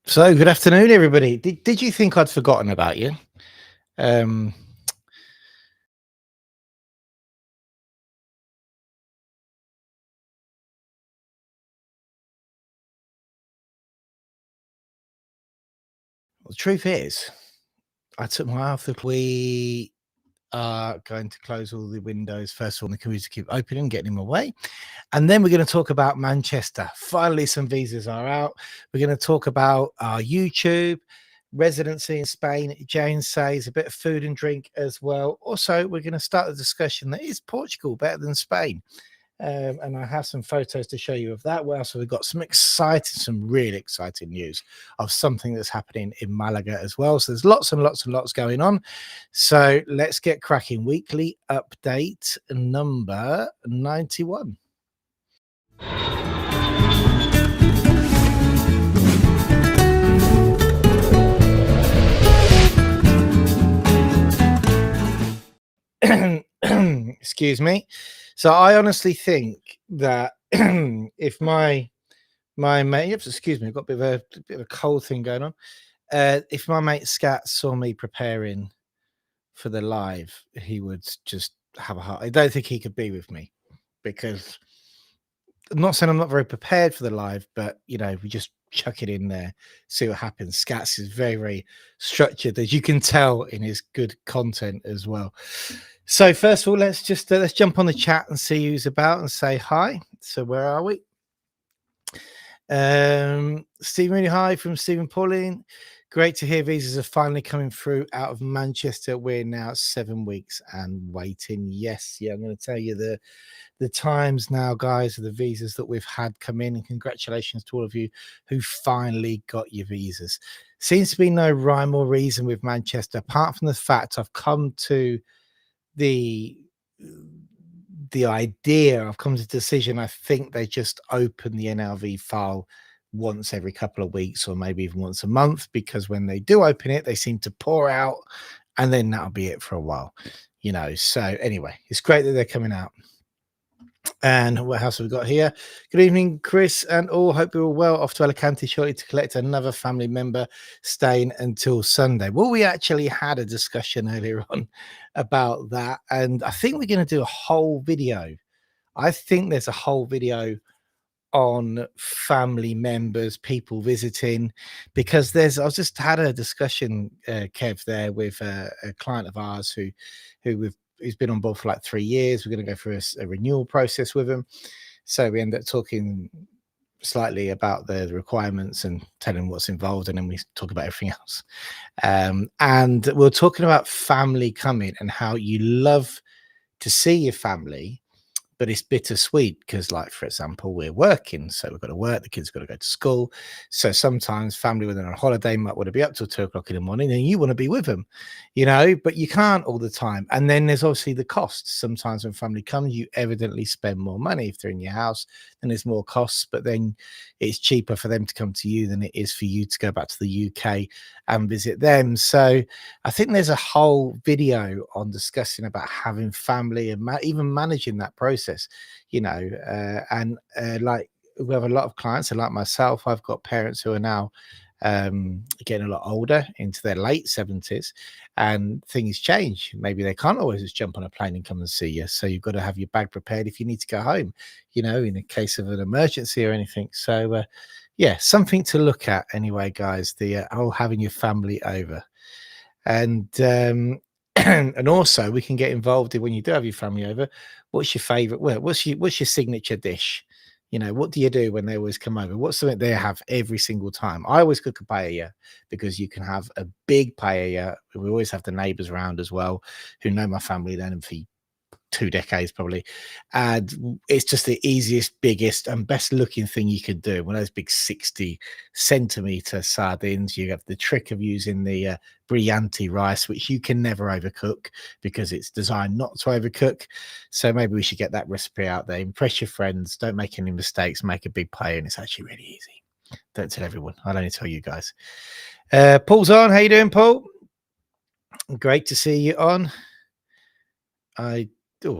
So, good afternoon, everybody. Did you think I'd forgotten about you? Um, the truth is, I took my eye off the. We are going to close all the windows first of all, and the computer keep opening, getting him away, and then we're going to talk about Manchester. Finally, some visas are out. We're going to talk about our YouTube residency in Spain. Jane says a bit of food and drink as well. Also, we're going to start the discussion that is Portugal better than Spain? And I have some photos to show you of that. Well, so we've got some really exciting news of something that's happening in Malaga as well. So there's lots and lots and lots going on. So let's get cracking. Weekly update number 91. Excuse me. So I honestly think that if my mate, excuse me, I've got a bit of a cold thing going on. If my mate Scat saw me preparing for the live, he would just have a heart. I don't think he could be with me because I'm not saying I'm not very prepared for the live, but we just chuck it in there, see what happens. Scats is very, very structured, as you can tell in his good content as well. So first of all, let's jump on the chat and see who's about and say hi. So where are we? Stephen Mooney, hi from Stephen Pauline. Great to hear visas are finally coming through out of Manchester. We're now 7 weeks and waiting. Yes, yeah, I'm going to tell you the times now, guys, of the visas that we've had come in, and congratulations to all of you who finally got your visas. Seems to be no rhyme or reason with Manchester, apart from the fact I've come to the idea, I've come to the decision. I think they just open the NLV file once every couple of weeks or maybe even once a month, because when they do open it, they seem to pour out, and then that'll be it for a while, So anyway, it's great that they're coming out. And what else have we got here? Good evening, Chris, and all. Hope you're all well. Off to Alicante shortly to collect another family member, staying until Sunday. Well, we actually had a discussion earlier on about that, and I think we're going to do a whole video. I think there's a whole video on family members, people visiting, because I just had a discussion, Kev, there with a client of ours who's been on board for like 3 years. We're going to go through a renewal process with him. So we end up talking slightly about the requirements and telling what's involved, and then we talk about everything else. And we're talking about family coming and how you love to see your family, but it's bittersweet because, like, for example, we're working, so we've got to work, the kids got to go to school. So sometimes family, when they're on holiday, might want to be up till 2 o'clock in the morning, and you want to be with them, but you can't all the time. And then there's obviously the costs. Sometimes when family comes, you evidently spend more money. If they're in your house, then there's more costs, but then it's cheaper for them to come to you than it is for you to go back to the UK and visit them. So I think there's a whole video on discussing about having family and even managing that process, like, we have a lot of clients, and like myself, I've got parents who are now getting a lot older, into their late 70s, and things change. Maybe they can't always just jump on a plane and come and see you. So you've got to have your bag prepared if you need to go home, in a case of an emergency or anything. So, yeah, something to look at anyway, guys, the whole having your family over. And and also we can get involved in, when you do have your family over, what's your favorite, well, what's your signature dish? What do you do when they always come over? What's something they have every single time? I always cook a paella, because you can have a big paella. We always have the neighbors around as well, who know my family, then for 2 decades probably, and it's just the easiest, biggest, and best looking thing you could do. One of those big 60-centimeter sardines. You have the trick of using the Brianti rice, which you can never overcook because it's designed not to overcook. So maybe we should get that recipe out there. Impress your friends, don't make any mistakes, make a big pie, and it's actually really easy. Don't tell everyone, I'll only tell you guys. Paul's on. How you doing, Paul? Great to see you on.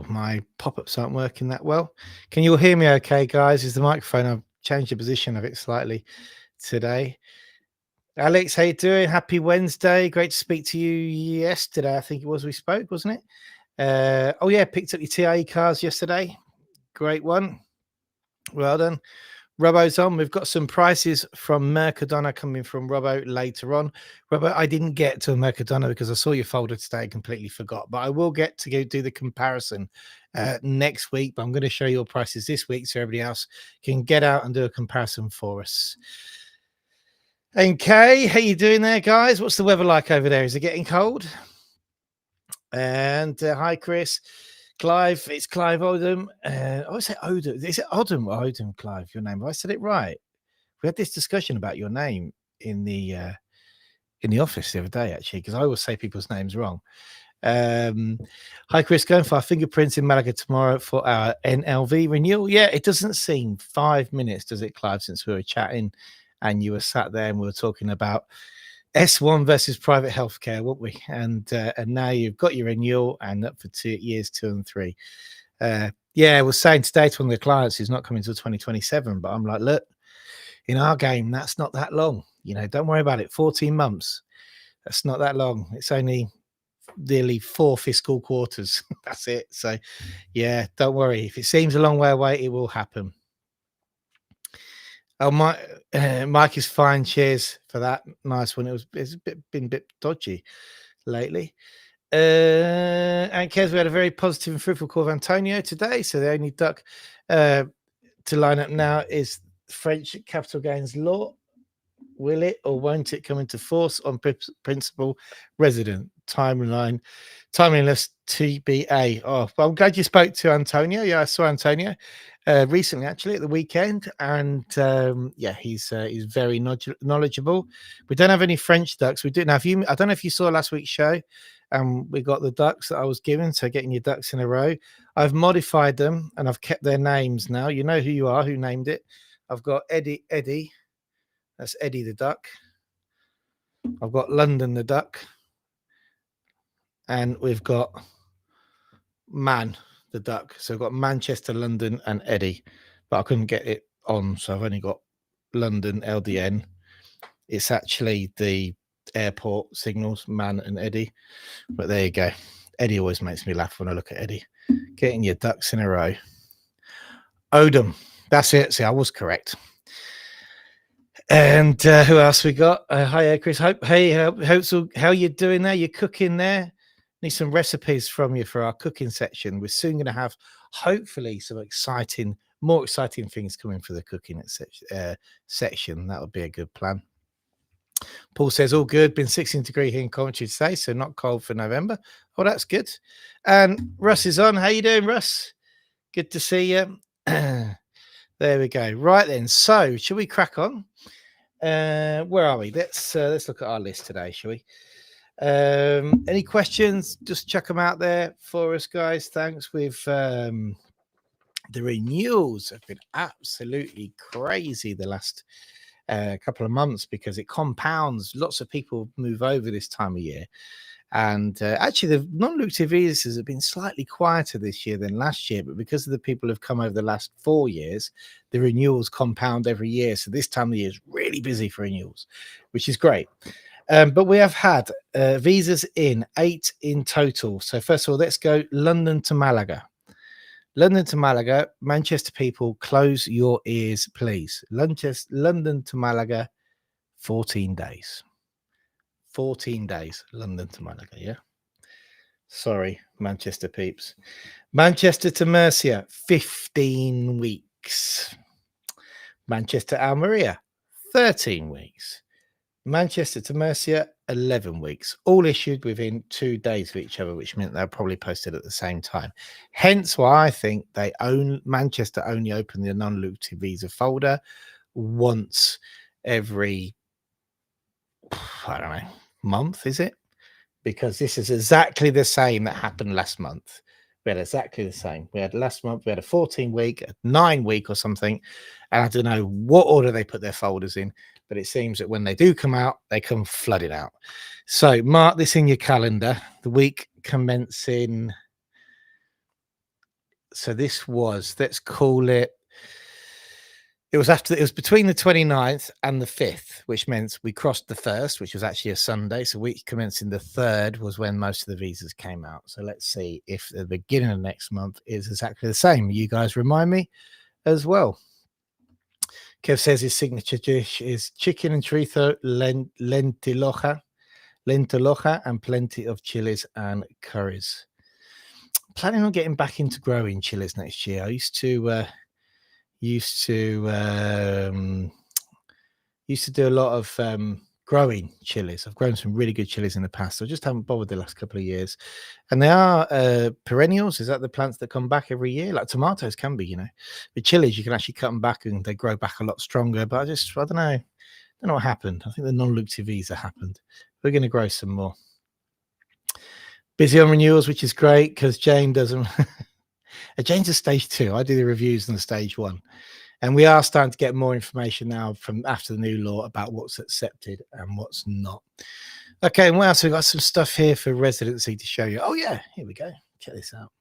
My pop-ups aren't working that well. Can you all hear me okay, guys? Is the microphone, I've changed the position of it slightly today. Alex, how you doing? Happy Wednesday. Great to speak to you yesterday. I think it was we spoke, wasn't it? Oh yeah, picked up your TIE cars yesterday. Great one. Well done. Robbo's on. We've got some prices from Mercadona coming from Robbo later on. Robbo, I didn't get to Mercadona because I saw your folder today and completely forgot, but I will get to go do the comparison next week. But I'm going to show you your prices this week so everybody else can get out and do a comparison for us. Okay, how you doing there, guys? What's the weather like over there? Is it getting cold? And hi, Chris. Clive, it's Clive Odom. I say Odom. Is it Odom or Odom, Clive, your name? Have I said it right? We had this discussion about your name in the office the other day, actually, because I always say people's names wrong. Hi, Chris. Going for our fingerprints in Malaga tomorrow for our NLV renewal. Yeah, it doesn't seem 5 minutes, does it, Clive, since we were chatting and you were sat there and we were talking about S1 versus private healthcare, weren't we? And now you've got your renewal and up for years 2 and 3. Yeah, I was saying today to one of the clients who's not coming until 2027, but I'm like, look, in our game, that's not that long. You know, don't worry about it. 14 months. That's not that long. It's only nearly 4 fiscal quarters. That's it. So, yeah, don't worry. If it seems a long way away, it will happen. Oh, Mike is fine. Cheers for that. Nice one. It's been a bit dodgy lately. And Kez, we had a very positive and fruitful call of Antonio today. So the only duck to line up now is French capital gains law. Will it or won't it come into force on principal resident? Timeliness TBA. Oh, well, I'm glad you spoke to Antonio. Yeah, I saw Antonio recently, actually, at the weekend, and yeah, he's very knowledgeable. We don't have any French ducks. We do now. I don't know if you saw last week's show. We got the ducks that I was given, so getting your ducks in a row. I've modified them and I've kept their names now. You know who you are, who named it. I've got Eddie. That's Eddie the duck. I've got London the duck. And we've got Man the duck. So I've got Manchester, London, and Eddie. But I couldn't get it on, so I've only got London LDN. It's actually the airport signals, Man and Eddie. But there you go. Eddie always makes me laugh when I look at Eddie. Getting your ducks in a row. Odom. That's it. See, I was correct. And who else we got? Hi, Chris. How you doing there? You cooking there? Need some recipes from you for our cooking section. We're soon going to have, hopefully, some more exciting things coming for the cooking section. That would be a good plan. Paul says, all good. Been 16 degrees here in Coventry today, so not cold for November. Oh, that's good. And Russ is on. How you doing, Russ? Good to see you. There we go. Right then. So, shall we crack on? Where are we? Let's look at our list today, shall we? Any questions? Just chuck them out there for us, guys. Thanks. With the renewals have been absolutely crazy the last couple of months because it compounds. Lots of people move over this time of year. And actually, the non-lucrative visas have been slightly quieter this year than last year, but because of the people who've come over the last 4 years, the renewals compound every year. So this time of the year is really busy for renewals, which is great. But we have had visas in 8 in total. So first of all, let's go London to Malaga. London to Malaga, Manchester people, close your ears, please. London to Malaga, 14 days. 14 days, London to Malaga, yeah? Sorry, Manchester peeps. Manchester to Murcia, 15 weeks. Manchester to Almeria, 13 weeks. Manchester to Murcia, 11 weeks. All issued within 2 days of each other, which meant they're probably posted at the same time. Hence why I think Manchester only open the non-lucrative visa folder once every, I don't know, month, is it? Because this is exactly the same that happened last month. We had exactly the same. We had last month, we had a 14-week, a 9-week or something. And I don't know what order they put their folders in, but it seems that when they do come out, they come flooded out. So mark this in your calendar. The week commencing. So this was, let's call it It was between the 29th and the 5th, which meant we crossed the 1st, which was actually a Sunday. So week commencing the 3rd was when most of the visas came out. So let's see if the beginning of next month is exactly the same. You guys remind me as well. Kev says his signature dish is chicken and chorizo, lentilloja, and plenty of chilies and curries. Planning on getting back into growing chilies next year. I used to do a lot of growing chilies. I've grown some really good chilies in the past. So I just haven't bothered the last couple of years. And they are perennials. Is that the plants that come back every year? Like tomatoes can be, With chilies, you can actually cut them back and they grow back a lot stronger. But I don't know. I don't know what happened. I think the non-lucrative visa happened. We're going to grow some more. Busy on renewals, which is great because Jane doesn't. Jane's a stage 2. I do the reviews on the stage 1. And we are starting to get more information now from after the new law about what's accepted and what's not. Okay, and what else? We've got some stuff here for residency to show you. Oh, yeah, here we go. Check this out.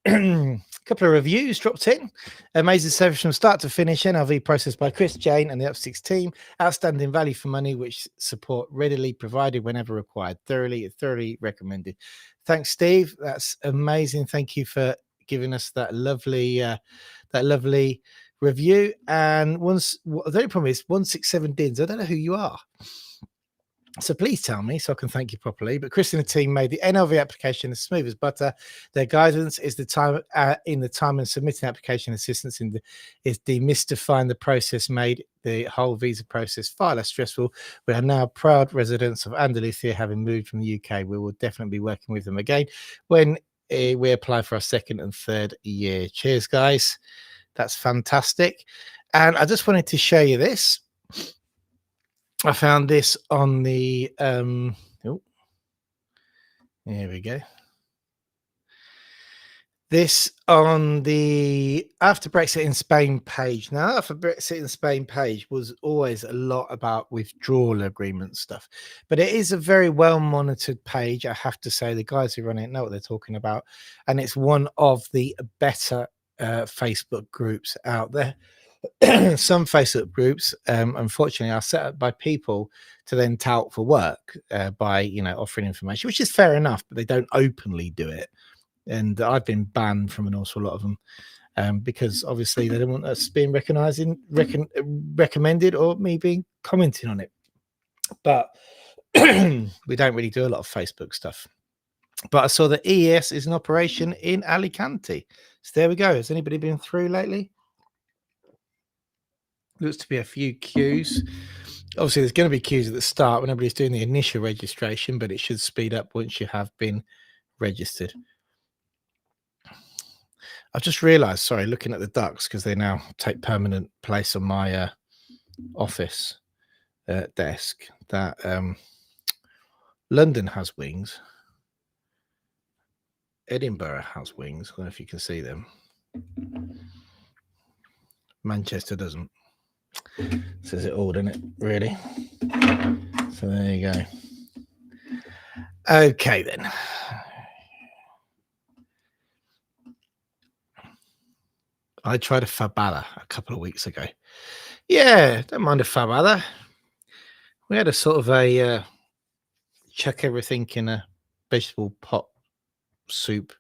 A couple of reviews dropped in. Amazing service from start to finish. NRV processed by Chris, Jane, and the Upsticks team. Outstanding value for money, which support readily provided whenever required. Thoroughly recommended. Thanks, Steve. That's amazing. Thank you for giving us that lovely review. And the only problem is 167 Dins. I don't know who you are. So please tell me so I can thank you properly. But Chris and the team made the NLV application as smooth as butter. Their guidance is the time and submitting application assistance is demystifying the process, made the whole visa process far less stressful. We are now proud residents of Andalusia, having moved from the UK. We will definitely be working with them again when we apply for our 2nd and 3rd year. Cheers, guys. That's fantastic. And I just wanted to show you this. I found this on the here we go. This on the After Brexit in Spain page. Now, After Brexit in Spain page was always a lot about withdrawal agreement stuff, but it is a very well monitored page. I have to say, the guys who run it know what they're talking about, and it's one of the better Facebook groups out there. Some Facebook groups, unfortunately, are set up by people to then tout for work by offering information, which is fair enough, but they don't openly do it. And I've been banned from an awful lot of them because obviously they don't want us being recommended or me being commenting on it. But we don't really do a lot of Facebook stuff. But I saw that EES is in operation in Alicante. So there we go. Has anybody been through lately? Looks to be a few queues. Obviously, there's going to be queues at the start when everybody's doing the initial registration, but it should speed up once you have been registered. I've just realised, sorry, looking at the ducks, because they now take permanent place on my office desk, that London has wings. Edinburgh has wings. I don't know if you can see them. Manchester doesn't. Says it all, doesn't it? Really? So there you go. Okay, then. I tried a fabada a couple of weeks ago. Yeah, don't mind a fabada. We had a sort of a chuck everything in a vegetable pot soup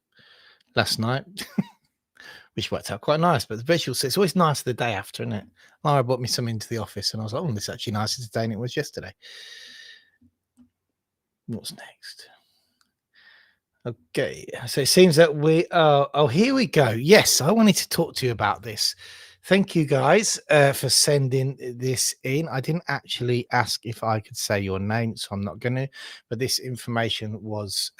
last night, which worked out quite nice. But the vegetable soup, it's always nice the day after, isn't it? Lara brought me some into the office and I was like, oh, this is actually nicer today than it was yesterday. What's next? Okay, so it seems that we are. Oh, here we go. Yes, I wanted to talk to you about this. Thank you guys for sending this in. I didn't actually ask if I could say your name, so I'm not going to. But this information was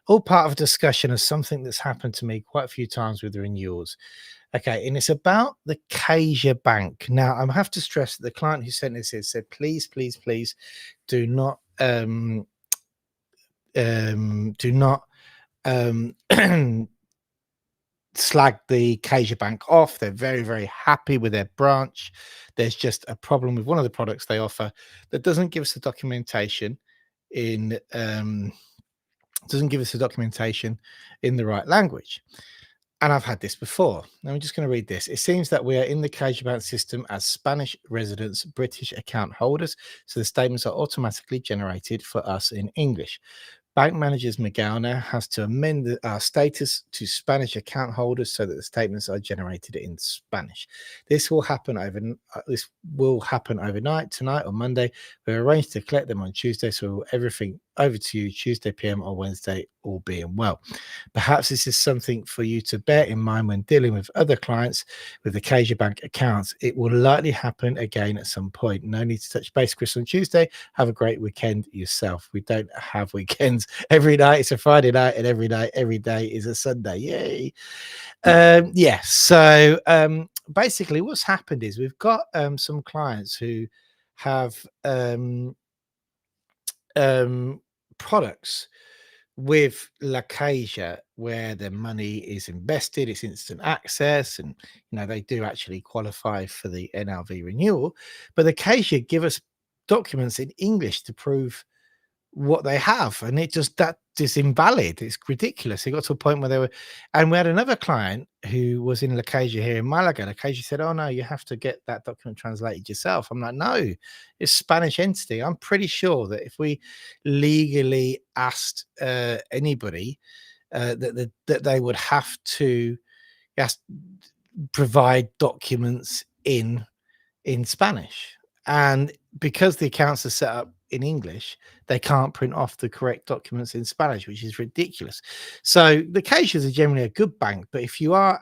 all part of a discussion of something that's happened to me quite a few times with the renewals. Okay, and it's about the CaixaBank. Now, I have to stress that the client who sent this said, please, please, please do not slag the CaixaBank off. They're very, very happy with their branch. There's just a problem with one of the products they offer that doesn't give us the documentation in the right language. And I've had this before. Now I'm just going to read this. It seems that we are in the CaixaBank system as Spanish residents, British account holders, so the statements are automatically generated for us in English. Bank managers Miguel now has to amend our status to Spanish account holders so that the statements are generated in Spanish. This will happen overnight, tonight or Monday. We arranged to collect them on Tuesday, so everything over to you Tuesday PM or Wednesday, all being well. Perhaps this is something for you to bear in mind when dealing with other clients with the CaixaBank accounts. It will likely happen again at some point. No need to touch base, Chris, on Tuesday. Have a great weekend yourself. We don't have weekends. Every night it's a Friday night, and every day is a Sunday. Yay. So basically what's happened is we've got some clients who have products with La Caja where their money is invested, it's instant access, and they do actually qualify for the NRV renewal. But the Caja give us documents in English to prove what they have, and that is invalid. It's ridiculous. It got to a point where they were, and we had another client who was in La Caja here in Malaga. La Caja said, "Oh no, you have to get that document translated yourself." I'm like, "No, it's Spanish entity." I'm pretty sure that if we legally asked anybody that they would have to provide documents in Spanish, and because the accounts are set up in English, they can't print off the correct documents in Spanish, which is ridiculous. So the Caixas are generally a good bank, but if you are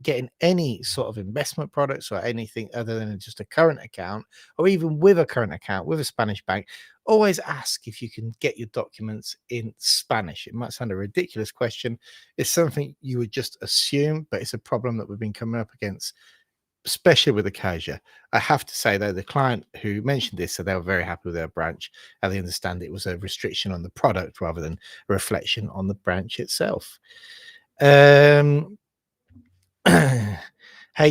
getting any sort of investment products or anything other than just a current account, or even with a current account with a Spanish bank, always ask if you can get your documents in Spanish. It might sound a ridiculous question. It's something you would just assume, but it's a problem that we've been coming up against, especially with the Caixa. I have to say, though, the client who mentioned this said they were very happy with their branch, and they understand it was a restriction on the product rather than a reflection on the branch itself. Hey,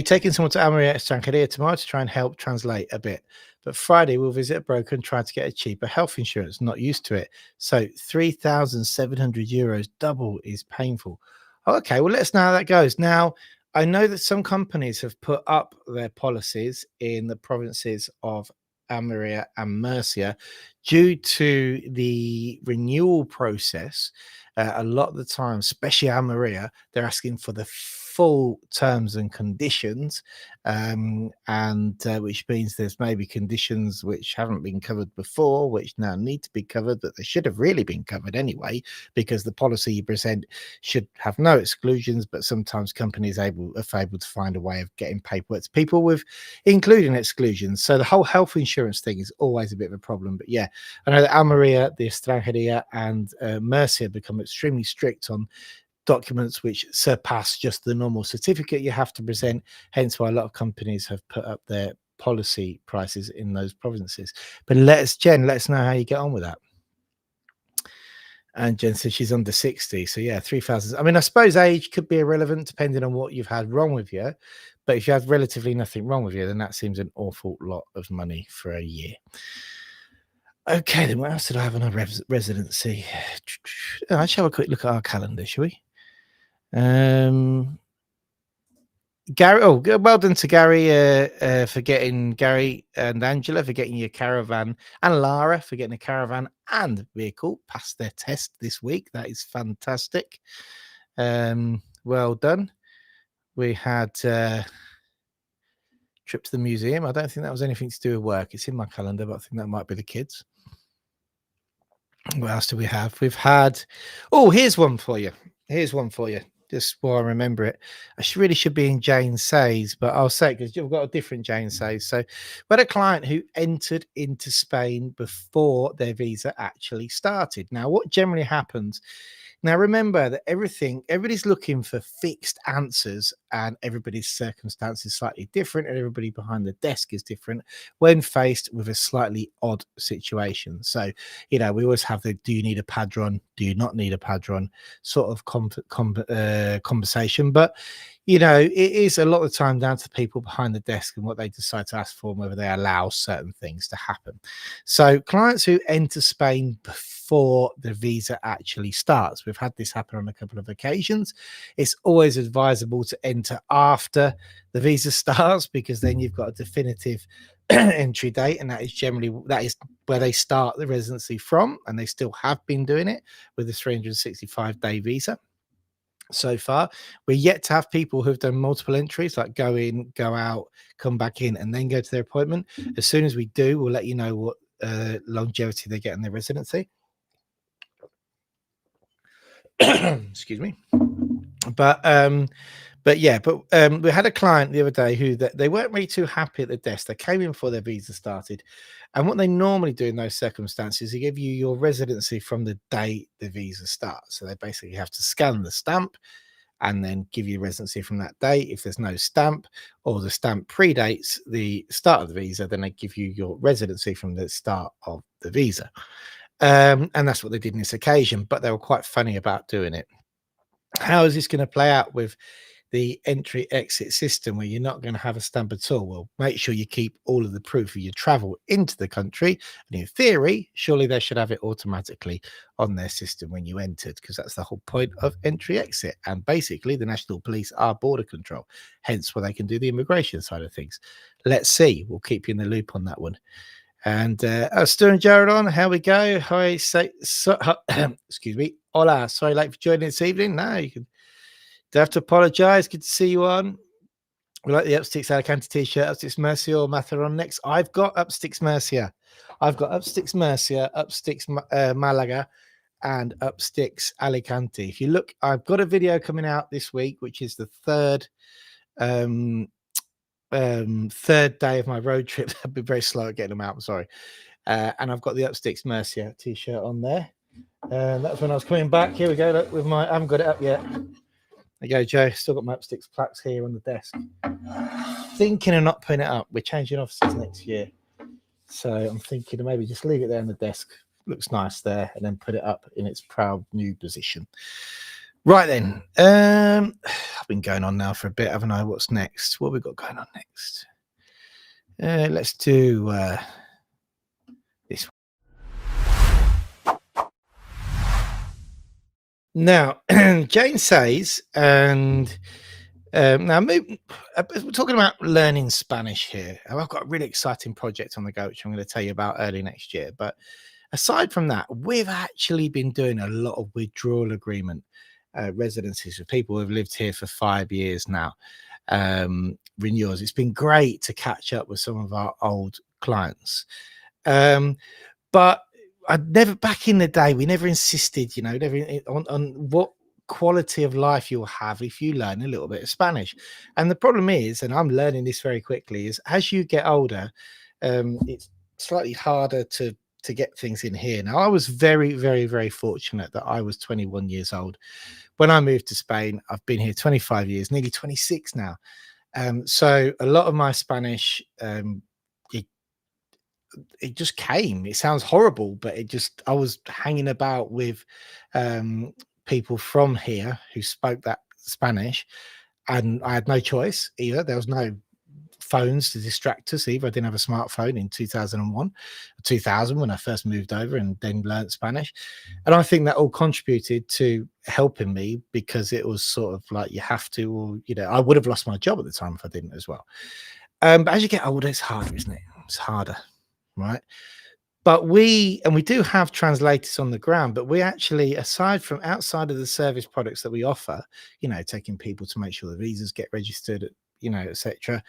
taking someone to Almeria Estrangeria tomorrow to try and help translate a bit. But Friday, we'll visit a broker and try to get a cheaper health insurance. Not used to it. So 3,700 euros double is painful. Okay, well, let us know how that goes. Now, I know that some companies have put up their policies in the provinces of Almeria and Murcia due to the renewal process. A lot of the time, especially Almeria, they're asking for the full terms and conditions, and which means there's maybe conditions which haven't been covered before, which now need to be covered, but they should have really been covered anyway, because the policy you present should have no exclusions. But sometimes companies are able to find a way of getting paperwork to people with including exclusions. So the whole health insurance thing is always a bit of a problem. But yeah, I know that Almeria, the Estrangeria, and Murcia become extremely strict on documents which surpass just the normal certificate you have to present, hence why a lot of companies have put up their policy prices in those provinces. But Jen, let us know how you get on with that. And Jen says she's under 60, so yeah, 3,000. I mean, I suppose age could be irrelevant depending on what you've had wrong with you, but if you have relatively nothing wrong with you, then that seems an awful lot of money for a year. Okay, then what else did I have on a residency? Let's have a quick look at our calendar, shall we? Gary, well done to Gary for getting Gary and Angela for getting your caravan, and Lara for getting a caravan and vehicle past their test this week. That is fantastic. Well done. We had trip to the museum. I don't think that was anything to do with work. It's in my calendar, but I think that might be the kids. What else do we have? We've had, here's one for you. Just while I remember it. I really should be in Jane Says, but I'll say it because you've got a different Jane Says. So we had a client who entered into Spain before their visa actually started. Now, what generally happens, now remember that everybody's looking for fixed answers, and everybody's circumstance is slightly different, and everybody behind the desk is different when faced with a slightly odd situation. So, we always have the do you need a padron? Do you not need a padron? Sort of conversation. But it is a lot of the time down to the people behind the desk and what they decide to ask for and whether they allow certain things to happen. So clients who enter Spain before the visa actually starts, we've had this happen on a couple of occasions. It's always advisable to enter after the visa starts, because then you've got a definitive entry date, and that is where they start the residency from, and they still have been doing it with the 365-day visa. So far, we're yet to have people who've done multiple entries, like go in, go out, come back in, and then go to their appointment. As soon as we do, we'll let you know what longevity they get in their residency. Excuse me. But yeah, we had a client the other day who they weren't really too happy at the desk. They came in before their visa started, and what they normally do in those circumstances, they give you your residency from the day the visa starts. So they basically have to scan the stamp and then give you residency from that day. If there's no stamp, or the stamp predates the start of the visa, then they give you your residency from the start of the visa. And that's what they did in this occasion, but they were quite funny about doing it. How is this going to play out with the entry exit system where you're not going to have a stamp at all? Well, make sure you keep all of the proof of your travel into the country. And in theory, surely they should have it automatically on their system when you entered, because that's the whole point of entry exit. And basically, the national police are border control, hence why they can do the immigration side of things. Let's see. We'll keep you in the loop on that one. And Stu and Jared on, how we go? Hi, excuse me. Hola, sorry late for joining this evening. No, you can don't have to apologize. Good to see you on. We like the Upsticks Alicante t-shirt. Upsticks Murcia or Matheron next. I've got Upsticks Murcia. I've got Upsticks Murcia, Upsticks Malaga, and Upsticks Alicante. If you look, I've got a video coming out this week, which is the third day of my road trip. I've been very slow at getting them out. I'm sorry. And I've got the Upsticks Murcia t-shirt on there. That's when I was coming back. Here we go. Look, I haven't got it up yet. There you go, Joe. Still got my Upsticks plaques here on the desk. Thinking of not putting it up. We're changing offices next year, so I'm thinking of maybe just leave it there on the desk. Looks nice there, and then put it up in its proud new position. Right then, I've been going on now for a bit, haven't I? What's next? What have we got going on next? Let's do this one. Now, Jane says, and now we're talking about learning Spanish here. I've got a really exciting project on the go, which I'm going to tell you about early next year. But aside from that, we've actually been doing a lot of withdrawal agreement residencies for people who have lived here for 5 years now. Renewals. It's been great to catch up with some of our old clients. But back in the day, we never insisted, on what quality of life you'll have if you learn a little bit of Spanish. And the problem is, and I'm learning this very quickly, is as you get older, it's slightly harder to get things in here. Now, I was very, very, very fortunate that I was 21 years old when I moved to Spain. I've been here 25 years, nearly 26 now. So a lot of my Spanish, it just came. It sounds horrible, but I was hanging about with people from here who spoke that Spanish, and I had no choice either. There was no phones to distract us either. I didn't have a smartphone in 2001, 2000 when I first moved over and then learned Spanish. And I think that all contributed to helping me, because it was sort of like you have to, or, I would have lost my job at the time if I didn't as well. But as you get older, it's harder, isn't it? It's harder. Right. But we do have translators on the ground, but we actually, outside of the service products that we offer, taking people to make sure the visas get registered, etc.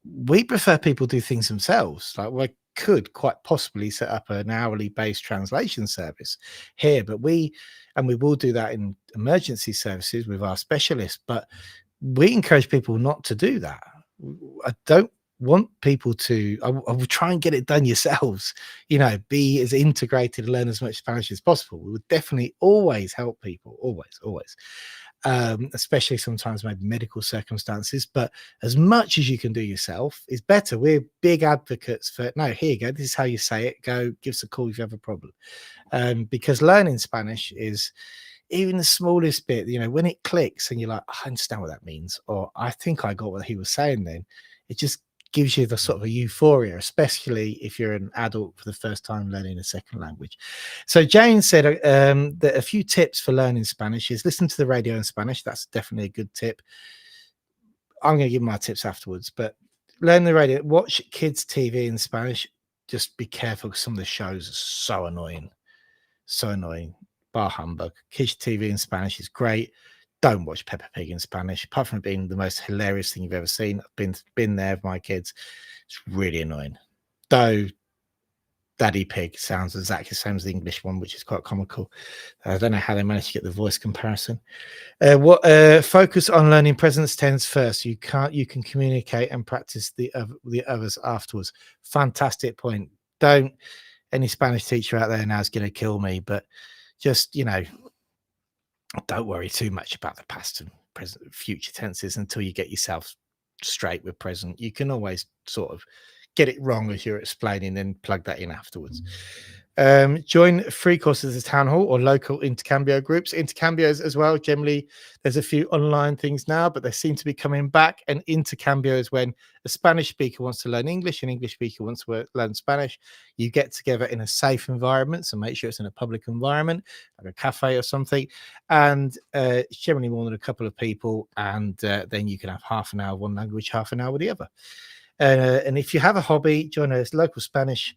We prefer people do things themselves. Like, we could quite possibly set up an hourly based translation service here, but we will do that in emergency services with our specialists, but we encourage people not to do that. I don't want people to, I will try and get it done yourselves, be as integrated and learn as much Spanish as possible. We would definitely always help people, always, especially sometimes maybe medical circumstances, but as much as you can do yourself is better. We're big advocates for, no, here you go, this is how you say it, go give us a call if you have a problem, because learning Spanish even the smallest bit, when it clicks and you're like, I understand what that means, or I think I got what he was saying then, it just gives you the sort of a euphoria, especially if you're an adult for the first time learning a second language. So Jane said that a few tips for learning Spanish is listen to the radio in Spanish. That's definitely a good tip. I'm going to give my tips afterwards, but learn the radio, watch kids' TV in Spanish. Just be careful because some of the shows are so annoying. So annoying. Bar humbug. Kids' TV in Spanish is great. Don't watch Peppa Pig in Spanish, apart from it being the most hilarious thing you've ever seen. I've been there with my kids. It's really annoying. Though Daddy Pig sounds exactly the same as the English one, which is quite comical. I don't know how they managed to get the voice comparison. Focus on learning present tense first. You can communicate and practice the others afterwards. Fantastic point. Don't Any Spanish teacher out there now is going to kill me, but just don't worry too much about the past and present, future tenses until you get yourself straight with present. You can always sort of get it wrong as you're explaining, then plug that in afterwards. Join free courses at town hall or local intercambio groups. Intercambios as well. Generally, there's a few online things now, but they seem to be coming back. And intercambio is when a Spanish speaker wants to learn English, an English speaker wants to learn Spanish. You get together in a safe environment, so make sure it's in a public environment, like a cafe or something. And it's generally more than a couple of people. And then you can have half an hour one language, half an hour with the other. And if you have a hobby, join a local Spanish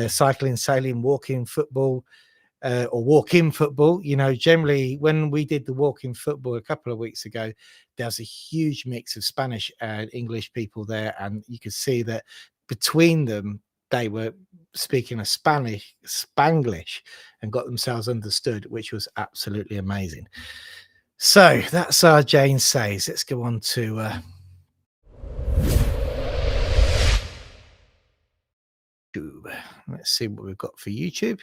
cycling, sailing, walking, football, or walk-in football. Generally when we did the walk-in football a couple of weeks ago, there was a huge mix of Spanish and English people there, and you could see that between them they were speaking a Spanglish and got themselves understood, which was absolutely amazing. So that's our Jane Says. Let's go on to YouTube. Let's see what we've got for YouTube.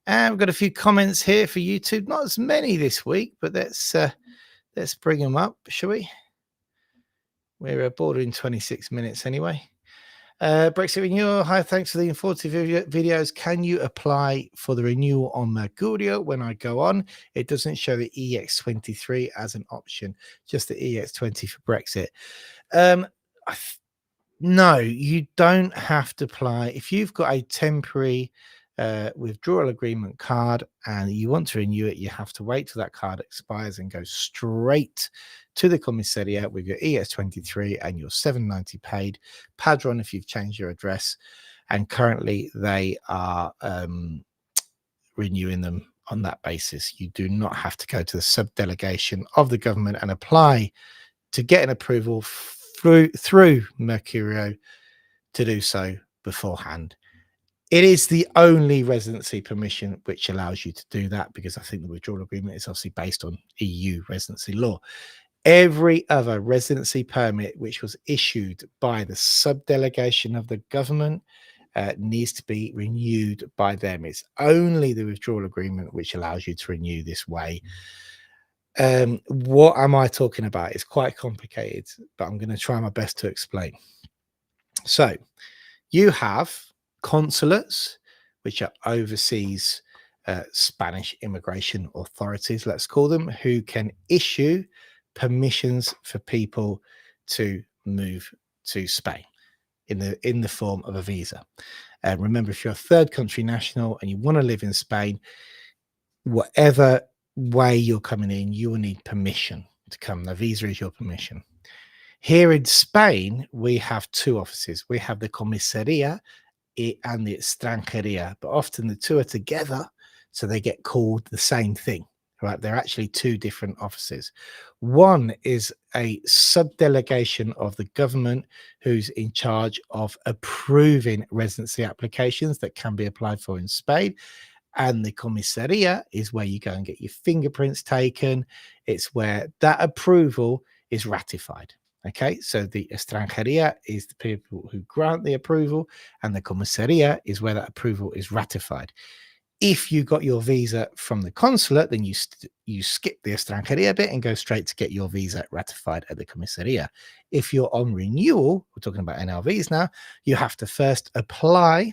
And we've got a few comments here for YouTube. Not as many this week, but let's bring them up, shall we? We're bordering 26 minutes anyway. Brexit renewal. Hi, thanks for the informative videos. Can you apply for the renewal on Mercurio when I go on? It doesn't show the EX23 as an option, just the EX20 for Brexit. No, you don't have to apply. If you've got a temporary withdrawal agreement card and you want to renew it, you have to wait till that card expires and go straight to the commissariat with your ES23 and your 790 paid padron if you've changed your address. And currently they are renewing them on that basis. You do not have to go to the subdelegation of the government and apply to get an approval through Mercurio to do so beforehand. It is the only residency permission which allows you to do that, because I think the withdrawal agreement is obviously based on EU residency law. Every other residency permit which was issued by the subdelegation of the government needs to be renewed by them. It's only the withdrawal agreement which allows you to renew this way. What am I talking about? It's quite complicated, but I'm going to try my best to explain. So you have consulates, which are overseas Spanish immigration authorities, let's call them, who can issue permissions for people to move to Spain in the form of a visa. Remember, if you're a third country national and you want to live in Spain, whatever way you're coming in, you will need permission to come. The visa is your permission. Here in Spain, we have two offices. We have the comisaría and the extranjería, but often the two are together, so they get called the same thing, right? They're actually two different offices. One is a subdelegation of the government who's in charge of approving residency applications that can be applied for in Spain. And the comisaría is where you go and get your fingerprints taken. It's where that approval is ratified. Okay, so the extranjería is the people who grant the approval, and the comisaría is where that approval is ratified. If you got your visa from the consulate, then you skip the extranjería bit and go straight to get your visa ratified at the comisaría. If you're on renewal, we're talking about NLVs now, you have to first apply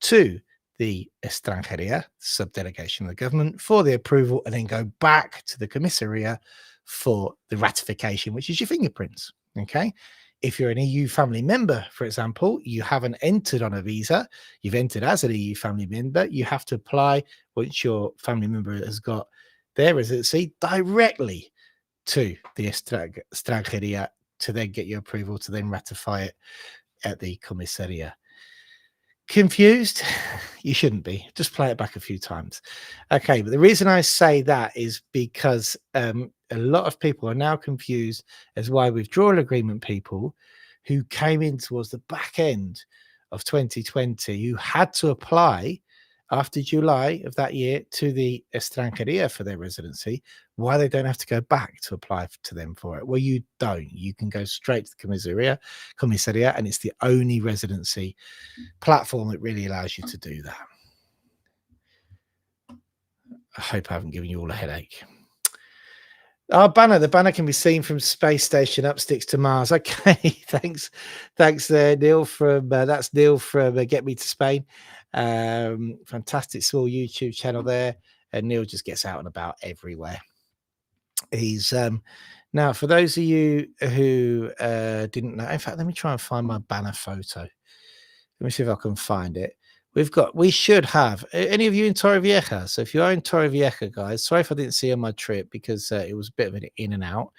to the Extranjería, subdelegation of the government, for the approval, and then go back to the Comisaría for the ratification, which is your fingerprints. Okay. If you're an EU family member, for example, you haven't entered on a visa, you've entered as an EU family member, you have to apply once your family member has got their residency directly to the Extranjería to then get your approval to then ratify it at the Comisaría. Confused? You shouldn't be. Just play it back a few times. Okay, but the reason I say that is because a lot of people are now confused as why withdrawal agreement people who came in towards the back end of 2020, who had to apply after July of that year to the Extranjería for their residency, why they don't have to go back to apply to them for it. Well, you don't. You can go straight to the Comisaría, and it's the only residency platform that really allows you to do that. I hope I haven't given you all a headache. Our banner, the banner can be seen from space station Upsticks to Mars. Okay, thanks there, Neil from that's Neil from Get Me to Spain. Fantastic small YouTube channel there, and Neil just gets out and about everywhere. He's now, for those of you who didn't know, in fact, let me try and find my banner photo. Let me see if I can find it. We should have any of you in Torrevieja. So if you are in Torrevieja, guys, sorry if I didn't see you on my trip because it was a bit of an in and out.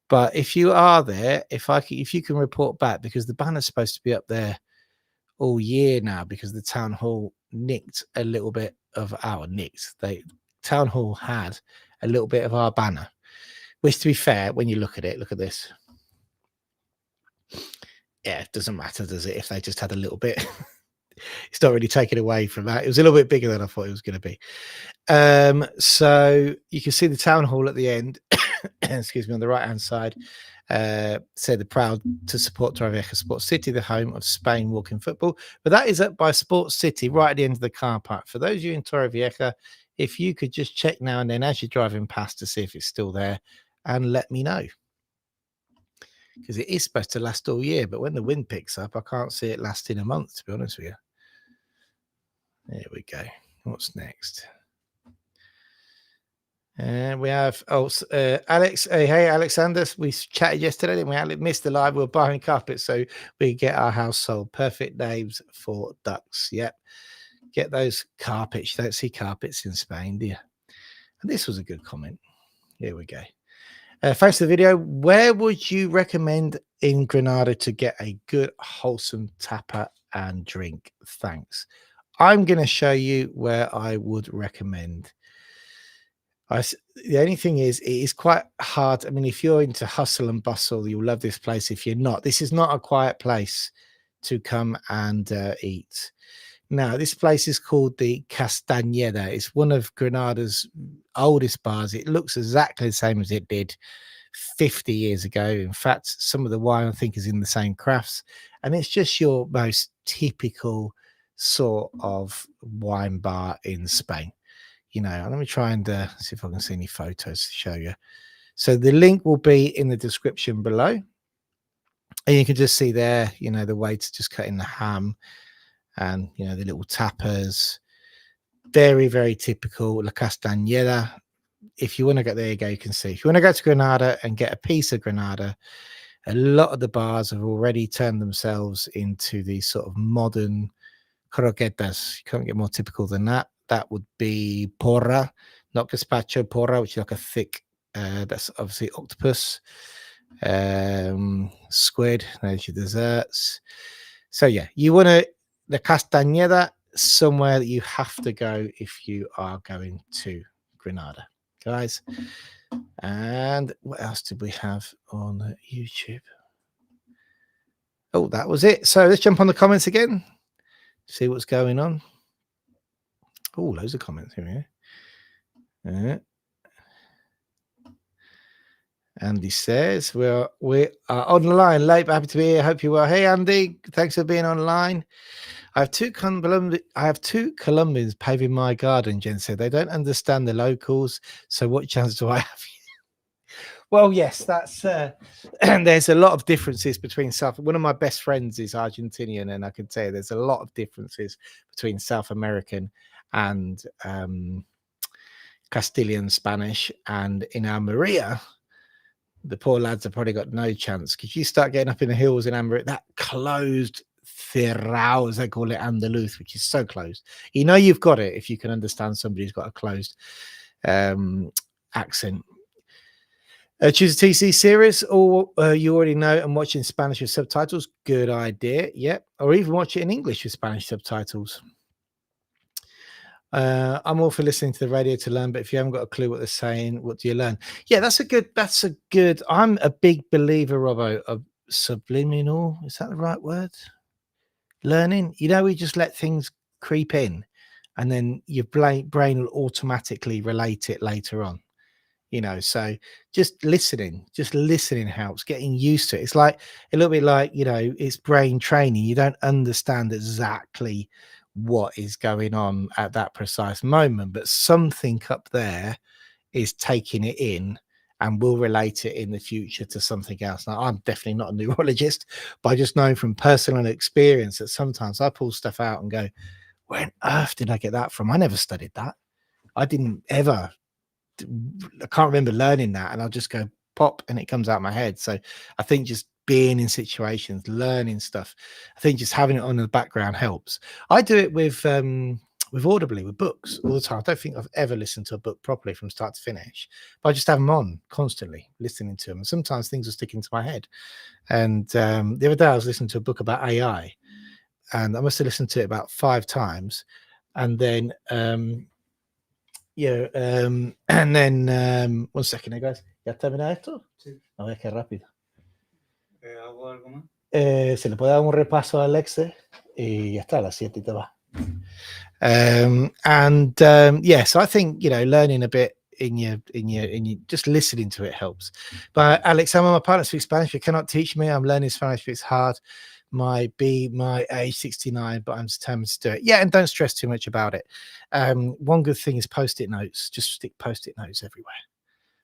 But if you are there, if you can report back, because the banner's supposed to be up there all year now, because the town hall nicked a little bit of our town hall had a little bit of our banner, which, to be fair, when you look at it, look at this. Yeah, it doesn't matter, does it? If they just had a little bit. It's not really taken away from that. It was a little bit bigger than I thought it was going to be. So you can see the town hall at the end, excuse me, on the right-hand side, say the proud to support Torrevieja Sports City, the home of Spain walking football. But that is up by Sports City, right at the end of the car park. For those of you in Torrevieja, if you could just check now and then as you're driving past to see if it's still there and let me know. Because it is supposed to last all year, but when the wind picks up, I can't see it lasting a month, to be honest with you. There we go. What's next? And we have Alex. Hey, Alexander. We chatted yesterday, didn't we? Alex missed the live. We're buying carpets so we get our house sold. Perfect names for ducks. Yep. Get those carpets. You don't see carpets in Spain, do you? And this was a good comment. Here we go. Thanks for the video. Where would you recommend in Granada to get a good, wholesome tapa and drink? Thanks. I'm going to show you where I would recommend. The only thing is, it is quite hard. I mean, if you're into hustle and bustle, you'll love this place. If you're not, this is not a quiet place to come and eat. Now, this place is called the Castañeda. It's one of Granada's oldest bars. It looks exactly the same as it did 50 years ago. In fact, some of the wine, I think, is in the same crafts. And it's just your most typical sort of wine bar in Spain. You know, let me try and see if I can see any photos to show you. So the link will be in the description below. And you can just see there, you know, the waiter just cutting the ham. And, you know, the little tapas, very, very typical La Castañeda. If you want to go there, you can see. If you want to go to Granada and get a piece of Granada, a lot of the bars have already turned themselves into these sort of modern croquetas. You can't get more typical than that. That would be porra, not gazpacho, porra, which is like a thick, that's obviously octopus, squid, there's your desserts. So, yeah, you want to, the Castañeda, somewhere that you have to go if you are going to Granada, guys. And what else did we have on YouTube? Oh, that was it. So let's jump on the comments again, see what's going on. Oh, loads of comments here. Andy says we are on the line late, but happy to be here. Hope you are. Hey, Andy, thanks for being online. I have two Colombians paving my garden, Jen said. They don't understand the locals, so what chance do I have? Well, yes, that's and there's a lot of differences between South. One of my best friends is Argentinian, and I can tell you there's a lot of differences between South American and Castilian Spanish. And in Almeria, the poor lads have probably got no chance because you start getting up in the hills in Almeria, that closed cerrado, as they call it, Andalus, which is so closed. You know you've got it if you can understand somebody who's got a closed accent. Choose a TC series, or you already know and watch in Spanish with subtitles. Good idea. Yep. Or even watch it in English with Spanish subtitles. I'm all for listening to the radio to learn, but if you haven't got a clue what they're saying, what do you learn? Yeah, that's a good. I'm a big believer, Robbo, of subliminal. Is that the right word? Learning. You know, we just let things creep in, and then your brain will automatically relate it later on. So just listening helps, getting used to it. It's like a little bit like, it's brain training. You don't understand exactly what is going on at that precise moment, but something up there is taking it in and will relate it in the future to something else. Now, I'm definitely not a neurologist, but I just know from personal experience that sometimes I pull stuff out and go, where on earth did I get that from? I never studied that. I didn't ever. I can't remember learning that, and I'll just go pop and it comes out my head. So I think just being in situations, learning stuff, I think just having it on in the background helps. I do it with Audibly, with books all the time. I don't think I've ever listened to a book properly from start to finish, but I just have them on constantly, listening to them. And sometimes things will stick into my head. And the other day I was listening to a book about AI, and I must have listened to it about 5 times. And then yeah, and then, 1 second, guys. ¿Ya termina esto? Sí. A ver qué rápido. ¿Hago algo más? Se le puede dar un repaso al Excel y ya está, a las 7 y te va. Yeah, so I think, learning a bit in your just listening to it helps. But Alex, some of my partners speak Spanish. You cannot teach me. I'm learning Spanish, but it's hard. My age 69, but I'm determined to do it. Yeah, and don't stress too much about it. One good thing is post-it notes. Just stick post-it notes everywhere.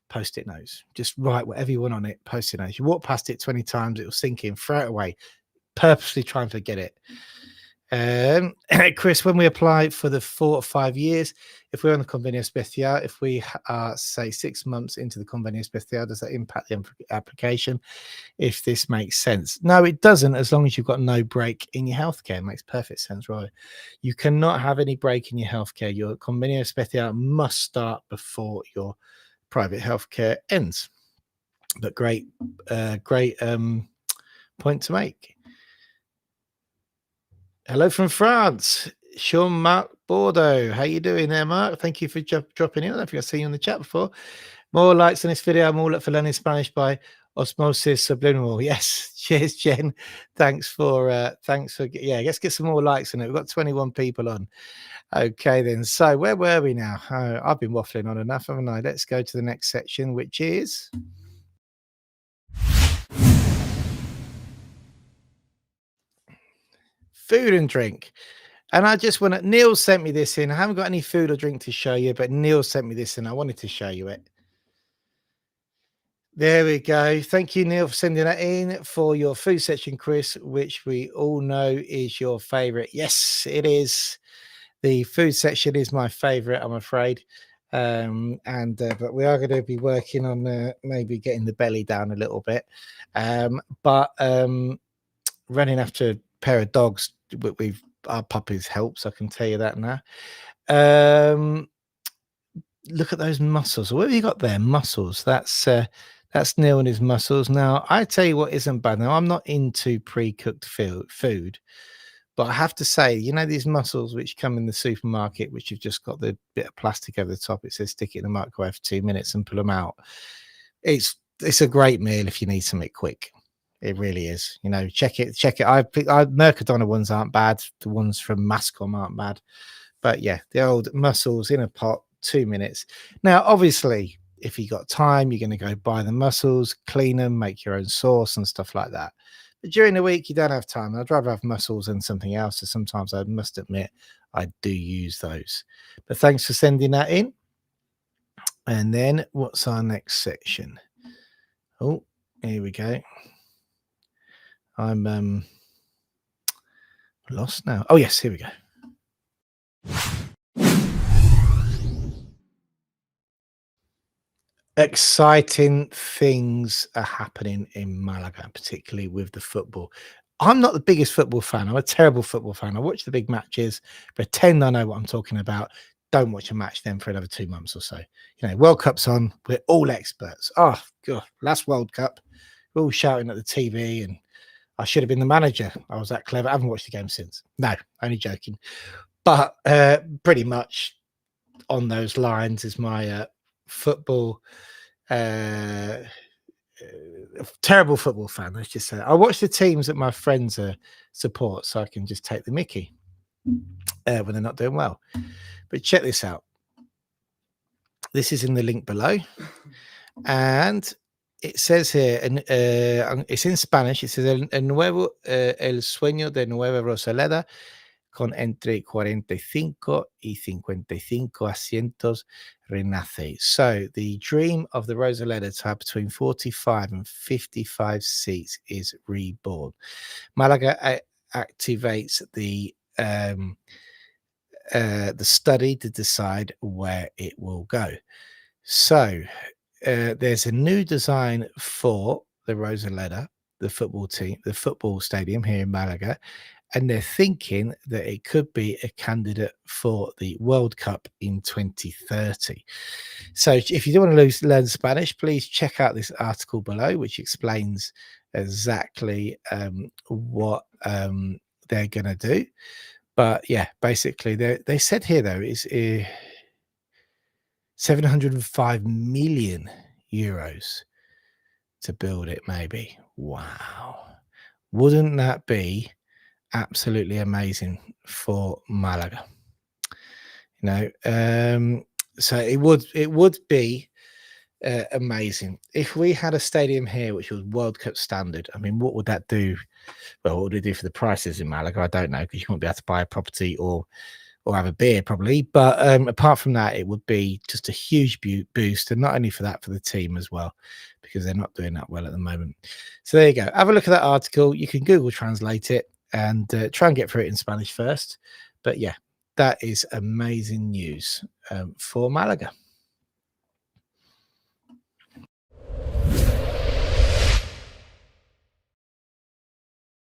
Post-it notes. Just write whatever you want on it. Post-it notes. You walk past it 20 times, it'll sink in. Throw it away. Purposely try and forget it. Chris, when we apply for the 4 or 5 years, if we're on the Convenio Especial, if we are, say, 6 months into the Convenio Especial, does that impact the application? If this makes sense. No, it doesn't, as long as you've got no break in your healthcare. It makes perfect sense, right? You cannot have any break in your healthcare. Your Convenio Especial must start before your private healthcare ends. But great point to make. Hello from France, Jean-Marc Bordeaux. How you doing there, Mark? Thank you for dropping in. I don't know if I've seen you on the chat before. More likes on this video. I'm all up for learning Spanish by osmosis subliminal. Yes, cheers, Jen. Thanks for yeah. Let's get some more likes on it. We've got 21 people on. Okay, then. So where were we now? Oh, I've been waffling on enough, haven't I? Let's go to the next section, which is food and drink. And I just want to, Neil sent me this in. I haven't got any food or drink to show you, but Neil sent me this in. I wanted to show you it. There we go. Thank you, Neil, for sending that in for your food section, Chris, which we all know is your favorite. Yes, it is. The food section is my favorite, I'm afraid. But we are going to be working on maybe getting the belly down a little bit. But running after a pair of dogs, our puppies helps, I can tell you that now. Look at those muscles. What have you got there? Muscles. That's Neil and his muscles. Now, I tell you what isn't bad. Now, I'm not into pre-cooked food, but I have to say, these mussels which come in the supermarket, which have just got the bit of plastic over the top, it says stick it in the microwave for 2 minutes and pull them out. It's a great meal if you need something quick. It really is. Check it. Mercadona ones aren't bad. The ones from Mascom aren't bad. But yeah, the old mussels in a pot, 2 minutes. Now, obviously, if you got time, you're going to go buy the mussels, clean them, make your own sauce and stuff like that. But during the week, you don't have time. I'd rather have mussels than something else. So sometimes I must admit, I do use those. But thanks for sending that in. And then what's our next section? Oh, here we go. I'm lost now. Oh yes, here we go. Exciting things are happening in Malaga, particularly with the football. I'm not the biggest football fan. I'm a terrible football fan. I watch the big matches, pretend I know what I'm talking about. Don't watch a match then for another 2 months or so. You know, World Cup's on. We're all experts. Oh god, last World Cup, we're all shouting at the TV, and I should have been the manager. I was that clever. I haven't watched the game since. No, only joking. But pretty much on those lines is my football uh, terrible football fan. Let's just say I watch the teams that my friends support, so I can just take the Mickey when they're not doing well. But check this out. This is in the link below, and it says here, and it's in Spanish. It says el sueño de Nueva Rosaleda con entre 45 y 55 asientos renace. So the dream of the Rosaleda to have between 45 and 55 seats is reborn. Malaga activates the study to decide where it will go. So there's a new design for the Rosaleda, the football team, the football stadium here in Malaga, and they're thinking that it could be a candidate for the World Cup in 2030. So if you do want to learn Spanish, please check out this article below, which explains exactly what they're going to do. But yeah, basically, they said here though is 705 million euros to build it. Maybe, wow, wouldn't that be absolutely amazing for Malaga? You know, so it would be amazing if we had a stadium here which was World Cup standard. I mean, what would that do? Well, what would it do for the prices in Malaga? I don't know, because you won't be able to buy a property or have a beer probably. But apart from that, it would be just a huge boost, and not only for that, for the team as well, because they're not doing that well at the moment. So there you go. Have a look at that article. You can Google translate it and try and get through it in Spanish first. But yeah, that is amazing news for Malaga.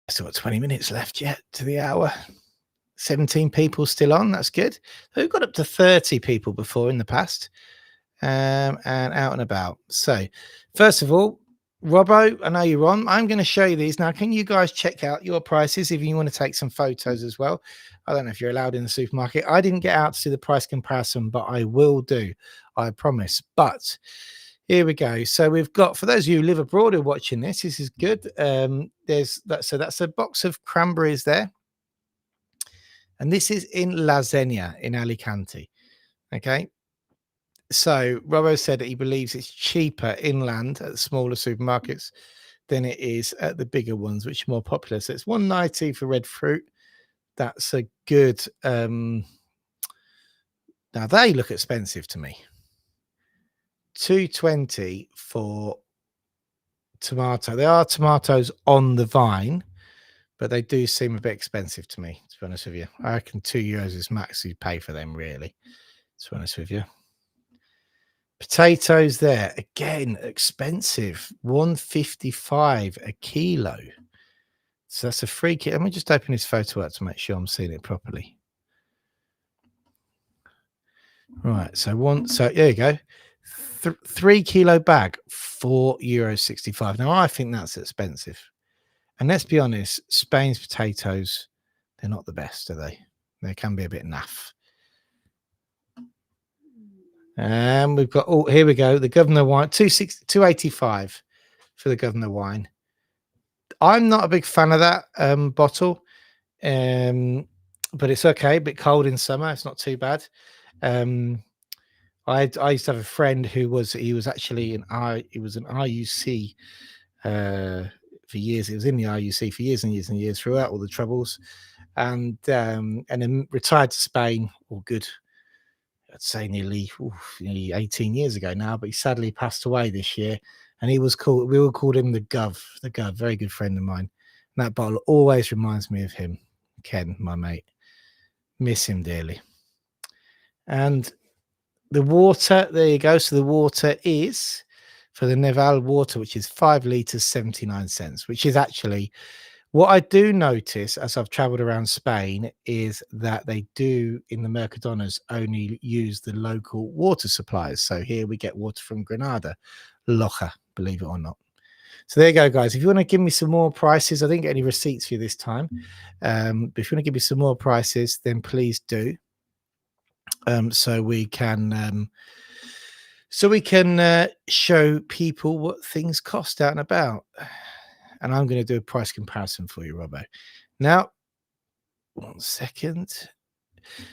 Still got 20 minutes left yet to the hour. 17 people still on. That's good. We've got up to 30 people before in the past, and out and about. So, first of all, Robbo, I know you're on. I'm going to show you these now. Can you guys check out your prices if you want to take some photos as well? I don't know if you're allowed in the supermarket. I didn't get out to do the price comparison, but I will do. I promise. But here we go. So we've got, for those of you who live abroad who are watching this, this is good. There's that. So that's a box of cranberries there. And this is in La Zenia in Alicante. Okay. So Robbo said that he believes it's cheaper inland at the smaller supermarkets than it is at the bigger ones, which are more popular. So it's 190 for red fruit. That's a good. Now they look expensive to me. 220 for tomato. They are tomatoes on the vine, but they do seem a bit expensive to me, to be honest with you. I reckon €2 is max you pay for them, really, to be honest with you. Potatoes there, again, expensive. 155 a kilo. So that's a free kilo. Let me just open this photo up to make sure I'm seeing it properly. Right, so there you go. 3 kilo bag, €4.65. Now I think that's expensive. And let's be honest, Spain's potatoes, they're not the best, are they? They can be a bit naff. And we've got, oh, here we go. The Governor wine, 285 for the Governor wine. I'm not a big fan of that bottle, but it's okay. A bit cold in summer. It's not too bad. I used to have a friend he was actually an IUC for years. He was in the IUC for years and years and years throughout all the troubles, and then retired to Spain. All good. I'd say nearly 18 years ago now, but he sadly passed away this year. and he was called. We all called him the Gov. The Gov, very good friend of mine. And that bottle always reminds me of him, Ken, my mate. Miss him dearly. And the water, there you go. So the water is for the Neval water, which is 5 litres, 79 cents, which is actually what I do notice as I've traveled around Spain is that they do in the Mercadonas only use the local water suppliers. So here we get water from Granada, Loja, believe it or not. So there you go, guys. If you want to give me some more prices, I didn't get any receipts for you this time. But if you want to give me some more prices, then please do. So we can show people what things cost out and about. And I'm going to do a price comparison for you, Robbo. Now, 1 second.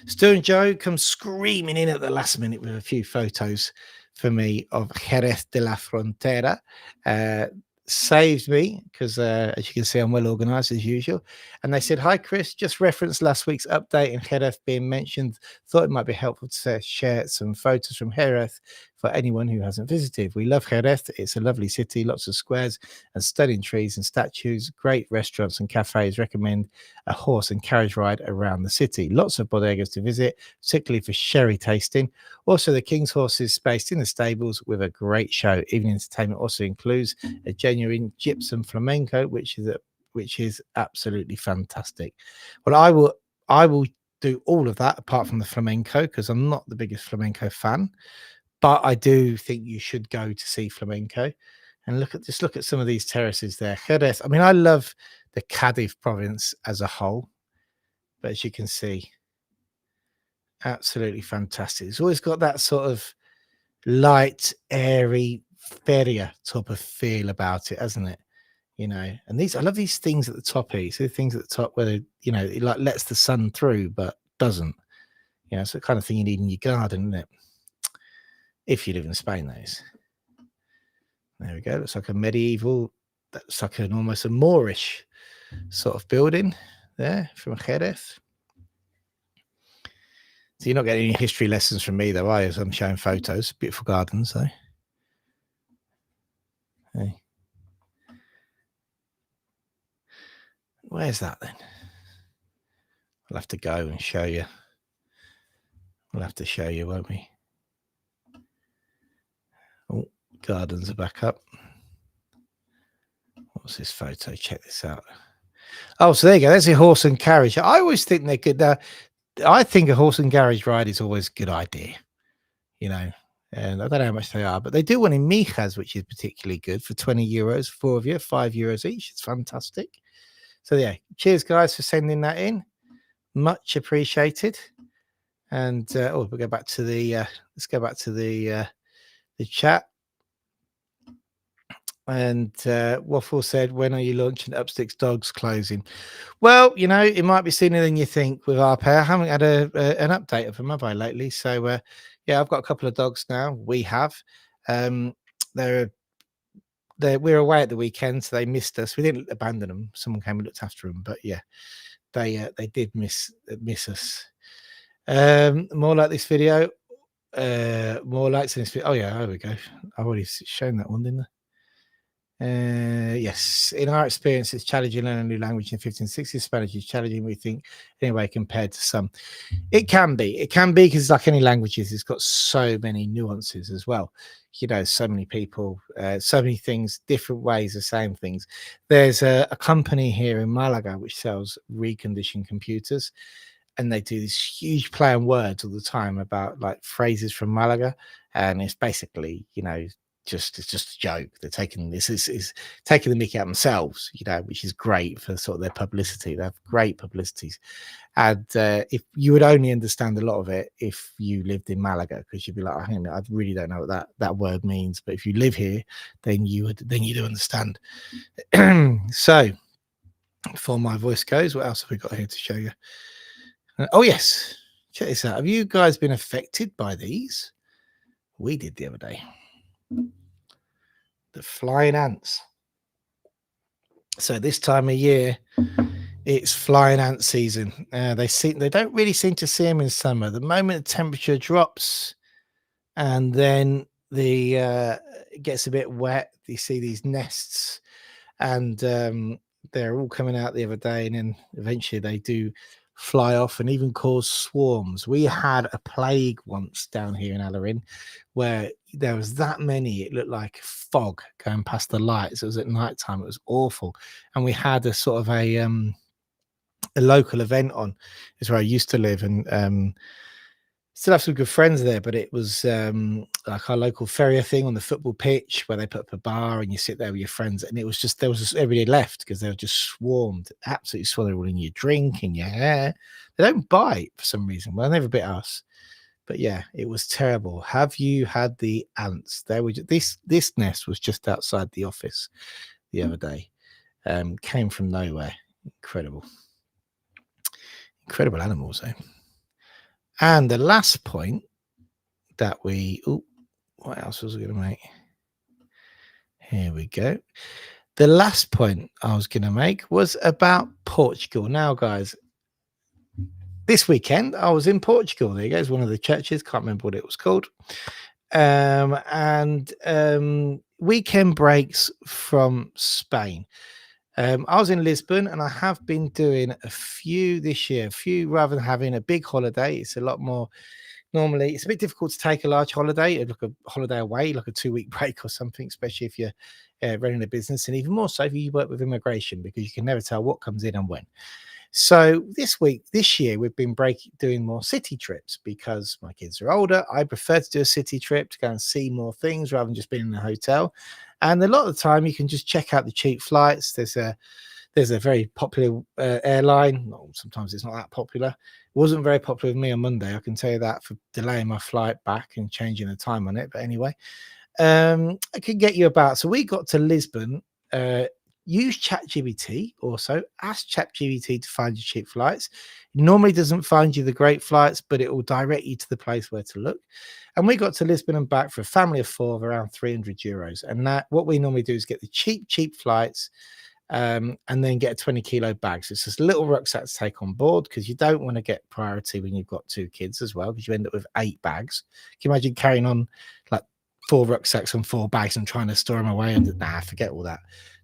Stu and Joe come screaming in at the last minute with a few photos for me of Jerez de la Frontera. Saved me because, as you can see, I'm well organized as usual. And they said, "Hi, Chris. Just referenced last week's update and Jerez being mentioned. Thought it might be helpful to share some photos from Jerez for anyone who hasn't visited. We love Jerez. It's a lovely city, lots of squares and stunning trees and statues, great restaurants and cafes. Recommend a horse and carriage ride around the city. Lots of bodegas to visit, particularly for sherry tasting. Also, the King's Horse is based in the stables with a great show. Evening entertainment also includes a genuine gypsum flamenco, which is absolutely fantastic. Well, I will do all of that apart from the flamenco because I'm not the biggest flamenco fan. But I do think you should go to see flamenco and look at some of these terraces there. Jerez. I mean, I love the Cadiz province as a whole, but as you can see, absolutely fantastic. It's always got that sort of light, airy feria type of feel about it, hasn't it? You know, and I love these things at the top here. So the things at the top where it like lets the sun through, but doesn't. You know, it's the kind of thing you need in your garden, isn't it? If you live in Spain, that is. There we go. Looks like a medieval, that's like almost a Moorish sort of building there from Jerez. So you're not getting any history lessons from me, though, are you? I'm showing photos. Beautiful gardens, though. Hey. Where's that then? We'll have to go and show you. We'll have to show you, won't we? Oh, gardens are back up. What's this photo? Check this out. Oh, so there you go. There's a horse and carriage. I always think they could. I think a horse and carriage ride is always a good idea. You know, and I don't know how much they are, but they do one in Mijas, which is particularly good for 20 euros, 4 of you, €5 each. It's fantastic. So yeah, cheers guys for sending that in. Much appreciated. And we'll go back to the let's go back to the chat. And Waffle said, "When are you launching Upsticks Dogs closing?" Well, you know, it might be sooner than you think with our pair. I haven't had an update of them, have I, lately? So yeah, I've got a couple of dogs now. We have. We're away at the weekend, so they missed us. We didn't abandon them. Someone came and looked after them, but yeah, they did miss us. More like this video. More likes in this video. Oh yeah, there we go. I've already shown that one, didn't I? Yes, in our experience, it's challenging learning a new language in the 1560s. Spanish is challenging, we think, anyway, compared to some. It can be because, like any languages, it's got so many nuances as well. You know, so many people, so many things, different ways of saying things. There's a company here in Malaga which sells reconditioned computers, and they do this huge play on words all the time about like phrases from Malaga, and it's basically, you know, it's just a joke. They're taking this is taking the mickey out themselves, you know, which is great for sort of their publicity. They have great publicities, and if you would only understand a lot of it if you lived in Malaga, because you'd be like, I really don't know what that word means. But if you live here, then you do understand. So, before my voice goes, what else have we got here to show you? Oh yes, check this out. Have you guys been affected by these? We did the other day. The flying ants. So this time of year, it's flying ant season. They don't really seem to see them in summer. The moment the temperature drops, and then the it gets a bit wet, you see these nests, and they're all coming out the other day, and then eventually they do fly off and even cause swarms. We had a plague once down here in Alarin where there was that many, it looked like fog going past the lights. It was at night time, it was awful. And we had a sort of a local event on, is where I used to live, and still have some good friends there, but it was like our local ferrier thing on the football pitch where they put up a bar and you sit there with your friends, and it was just, there was just everybody left because they were just swarmed, absolutely swarmed all in your drink, in your hair. They don't bite for some reason. Well, they never bit us, but yeah, it was terrible. Have you had the ants? There were this nest was just outside the office the other day. Came from nowhere. Incredible animals, eh? And the last point that what else was I going to make? Here we go. The last point I was going to make was about Portugal. Now, guys, this weekend I was in Portugal. There you go. It's one of the churches. Can't remember what it was called. Weekend breaks from Spain. I was in Lisbon, and I have been doing a few this year. Rather than having a big holiday, it's a lot more. Normally, it's a bit difficult to take a large holiday, like a holiday away, like a 2-week break or something, especially if you're running a business, and even more so if you work with immigration, because you can never tell what comes in and when. So this year, we've been doing more city trips because my kids are older. I prefer to do a city trip to go and see more things rather than just being in a hotel. And a lot of the time, you can just check out the cheap flights. There's a very popular airline. No, sometimes it's not that popular. It wasn't very popular with me on Monday, I can tell you that, for delaying my flight back and changing the time on it. But anyway, I could get you about. So we got to Lisbon. Use ChatGPT also. Ask ChatGPT to find you cheap flights. It normally doesn't find you the great flights, but it will direct you to the place where to look. And we got to Lisbon and back for a family of 4 of around €300. And that, what we normally do is get the cheap flights, and then get a 20-kilo bag. So it's just a little rucksack to take on board, because you don't want to get priority when you've got 2 kids as well, because you end up with 8 bags. Can you imagine carrying on like 4 rucksacks and 4 bags and trying to store them away? And nah, forget all that.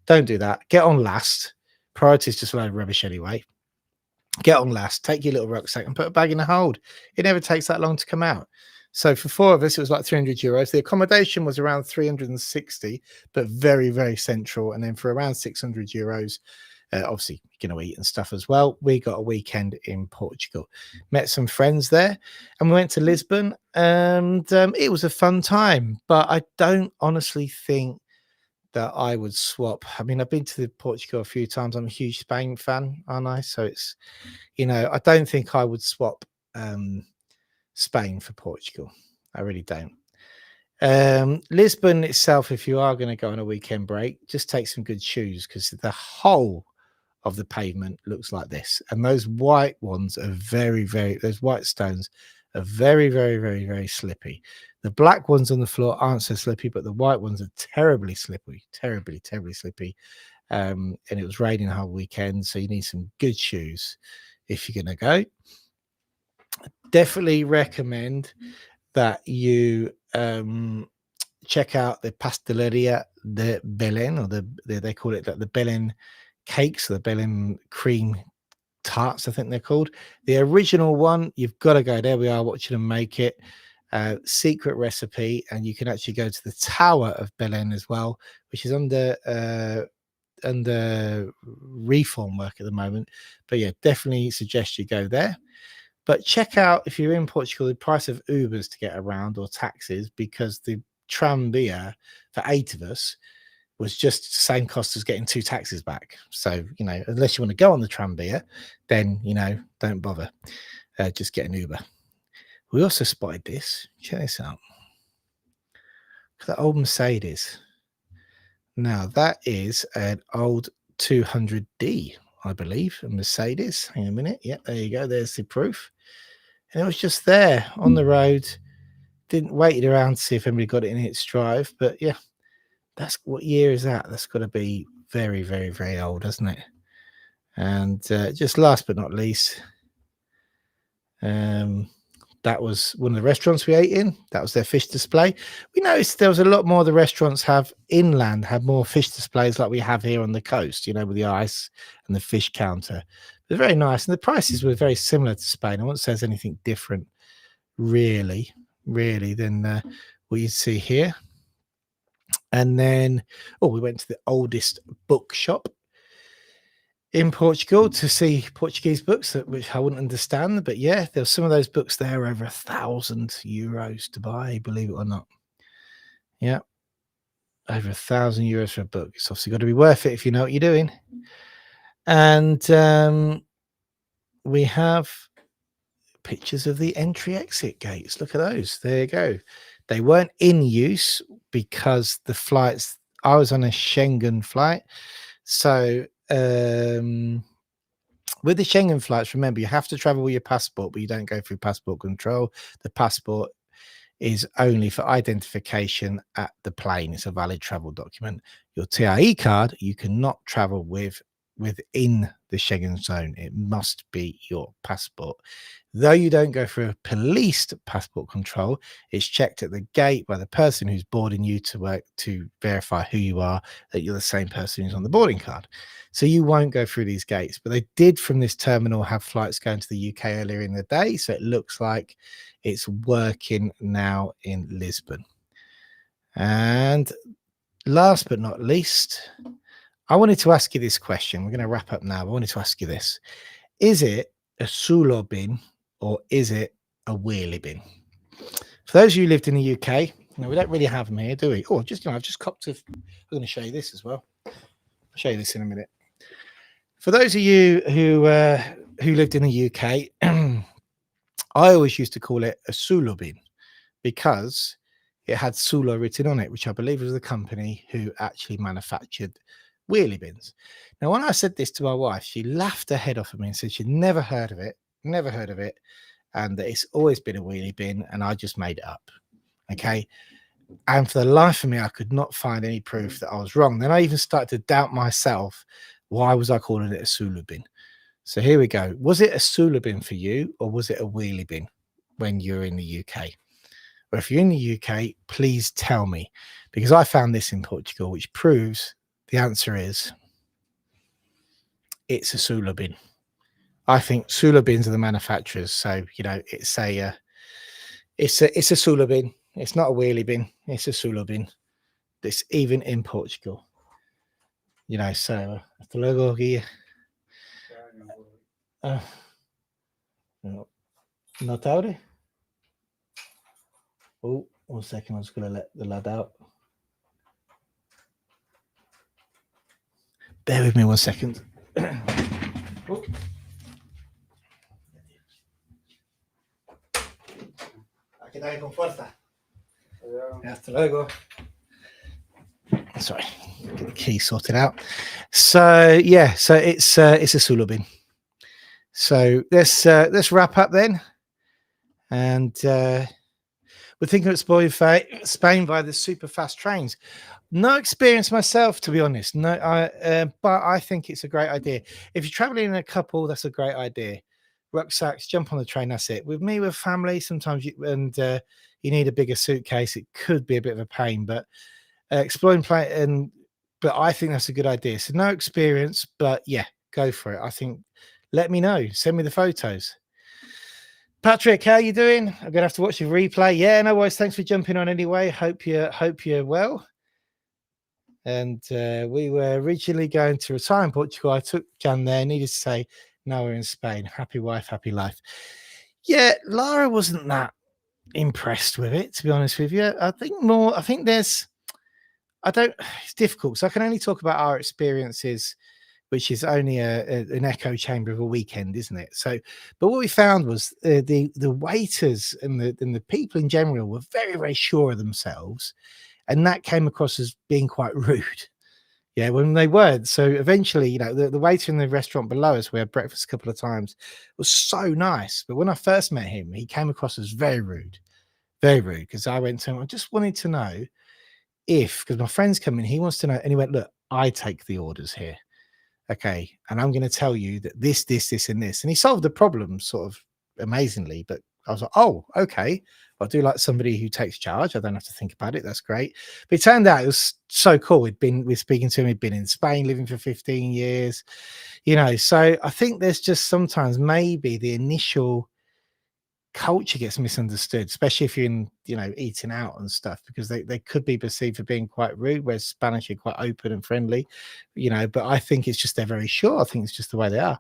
Don't do that. Get on last. Priority is just a load of rubbish anyway. Get on last. Take your little rucksack and put a bag in the hold. It never takes that long to come out. So for 4 of us, it was like €300. The accommodation was around 360, but very, very central. And then for around €600, obviously you're going to eat and stuff as well. We got a weekend in Portugal, met some friends there, and we went to Lisbon, and it was a fun time. But I don't honestly think that I would swap. I mean, I've been to Portugal a few times. I'm a huge Spain fan, aren't I? So it's, I don't think I would swap Spain for Portugal. I really don't. Lisbon itself, if you are going to go on a weekend break, just take some good shoes, because the whole of the pavement looks like this. And those white ones are those white stones are very, very, very, very slippy. The black ones on the floor aren't so slippy, but the white ones are terribly slippy, terribly slippy. And it was raining the whole weekend, so you need some good shoes if you're going to go. Definitely recommend that you check out the Pasteleria de Belén, or they call it like the Belén cakes, or the Belén cream tarts, I think they're called. The original one, you've got to go. There we are, watching them make it. Secret recipe, and you can actually go to the Tower of Belén as well, which is under reform work at the moment. But yeah, definitely suggest you go there. But check out, if you're in Portugal, the price of Ubers to get around, or taxis, because the tranvia for 8 of us was just the same cost as getting 2 taxis back. So, unless you want to go on the tranvia, then, don't bother. Just get an Uber. We also spotted this. Check this out. Look at that old Mercedes. Now, that is an old 200D, I believe, a Mercedes. Hang on a minute. Yep, there you go. There's the proof. And it was just there on the road. Didn't wait around to see if anybody got it in its drive. But yeah, that's, what year is that? That's got to be very, very, very old, hasn't it? And just last but not least, That was one of the restaurants we ate in. That was their fish display. We noticed there was a lot more of the restaurants have inland, have more fish displays like we have here on the coast, with the ice and the fish counter. They're very nice. And the prices were very similar to Spain. I won't say there's anything different, really, than what you see here. And then, we went to the oldest bookshop in Portugal to see Portuguese books, which I wouldn't understand. But yeah, there's some of those books there over €1,000 to buy, believe it or not. Yeah, over €1,000 for a book. It's obviously got to be worth it if you know what you're doing. And we have pictures of the entry-exit gates. Look at those. There you go. They weren't in use because the flights, I was on a Schengen flight. So with the Schengen flights, remember, you have to travel with your passport, but you don't go through passport control. The passport is only for identification at the plane. It's a valid travel document. Your TIE card, you cannot travel within the Schengen zone. It must be your passport. Though you don't go through a policed passport control, it's checked at the gate by the person who's boarding you to verify who you are, that you're the same person who's on the boarding card. So you won't go through these gates. But they did from this terminal have flights going to the UK earlier in the day. So it looks like it's working now in Lisbon. And last but not least, I wanted to ask you this question. We're going to wrap up now. I wanted to ask you this. Is it a solo bin or is it a wheelie bin? For those of you who lived in the UK, we don't really have them here, do we? I've just copped I'm going to show you this as well. I'll show you this in a minute. For those of you who lived in the UK, I always used to call it a Sulu bin because it had Sulu written on it, which I believe was the company who actually manufactured wheelie bins. Now, when I said this to my wife, she laughed her head off at me and said she'd never heard of it, and that it's always been a wheelie bin, and I just made it up. Okay. And for the life of me, I could not find any proof that I was wrong. Then I even started to doubt myself. Why was I calling it a Sulu bin? So here we go. Was it a Sulu bin for you, or was it a wheelie bin when you're in the UK? Or if you're in the UK, please tell me, because I found this in Portugal, which proves the answer is it's a Sulu bin. I think Sulu bins are the manufacturers, so it's a Sulu bin. It's not a wheelie bin. It's a Sulu bin. It's even in Portugal. So hasta luego, Guille. No tarde. Oh, 1 second. I'm just going to let the lad out. Bear with me 1 second. Oh. Aquí está con fuerza. Hasta luego. Sorry, get the key sorted out. So yeah, so it's a Sulu bin. So let's wrap up then, and we're thinking of exploring Spain via the super fast trains. No experience myself, to be honest. No, but I think it's a great idea. If you're traveling in a couple, that's a great idea. Rucksacks, jump on the train. That's it. With family, sometimes you need a bigger suitcase. It could be a bit of a pain, but exploring plane. But I think that's a good idea. So no experience, but yeah, go for it. I think. Let me know. Send me the photos. Patrick, how you doing? I'm gonna have to watch the replay. Yeah, no worries. Thanks for jumping on anyway. Hope you're well. And we were originally going to retire in Portugal. I took Jan there. Needed to say, now we're in Spain. Happy wife, happy life. Yeah, Lara wasn't that impressed with it, to be honest with you. It's difficult. So I can only talk about our experiences, which is only an echo chamber of a weekend, isn't it? So, but what we found was the waiters and the people in general were very, very sure of themselves. And that came across as being quite rude. Yeah, when they weren't. So eventually, the waiter in the restaurant below us, we had breakfast a couple of times, was so nice. But when I first met him, he came across as very rude, because I went to him, I just wanted to know because my friend's coming, he wants to know. And he went, look, I take the orders here. Okay. And I'm going to tell you that this, and this. And he solved the problem sort of amazingly, but I was like, oh, okay. I do like somebody who takes charge. I don't have to think about it. That's great. But it turned out it was so cool. We're speaking to him. He'd been in Spain living for 15 years, So I think there's just sometimes maybe the initial culture gets misunderstood, especially if you're in, eating out and stuff, because they could be perceived for being quite rude, whereas Spanish are quite open and friendly, but I think it's just they're very sure. I think it's just the way they are.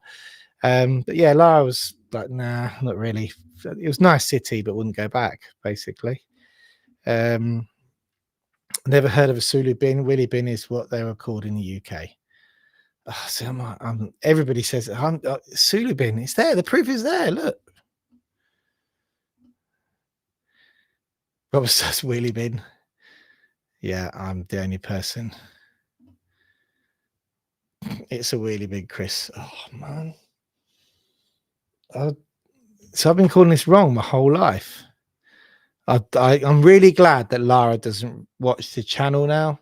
But yeah, Lara was like, nah, not really. It was a nice city, but wouldn't go back, basically. Never heard of a Sulu bin. Willy bin is what they were called in the UK. Oh, so everybody says Sulu bin. It's there. The proof is there. Look. Robert says Willy bin. Yeah, I'm the only person. It's a wheelie bin, Chris. Oh man. So I've been calling this wrong my whole life. I'm really glad that Lara doesn't watch the channel now,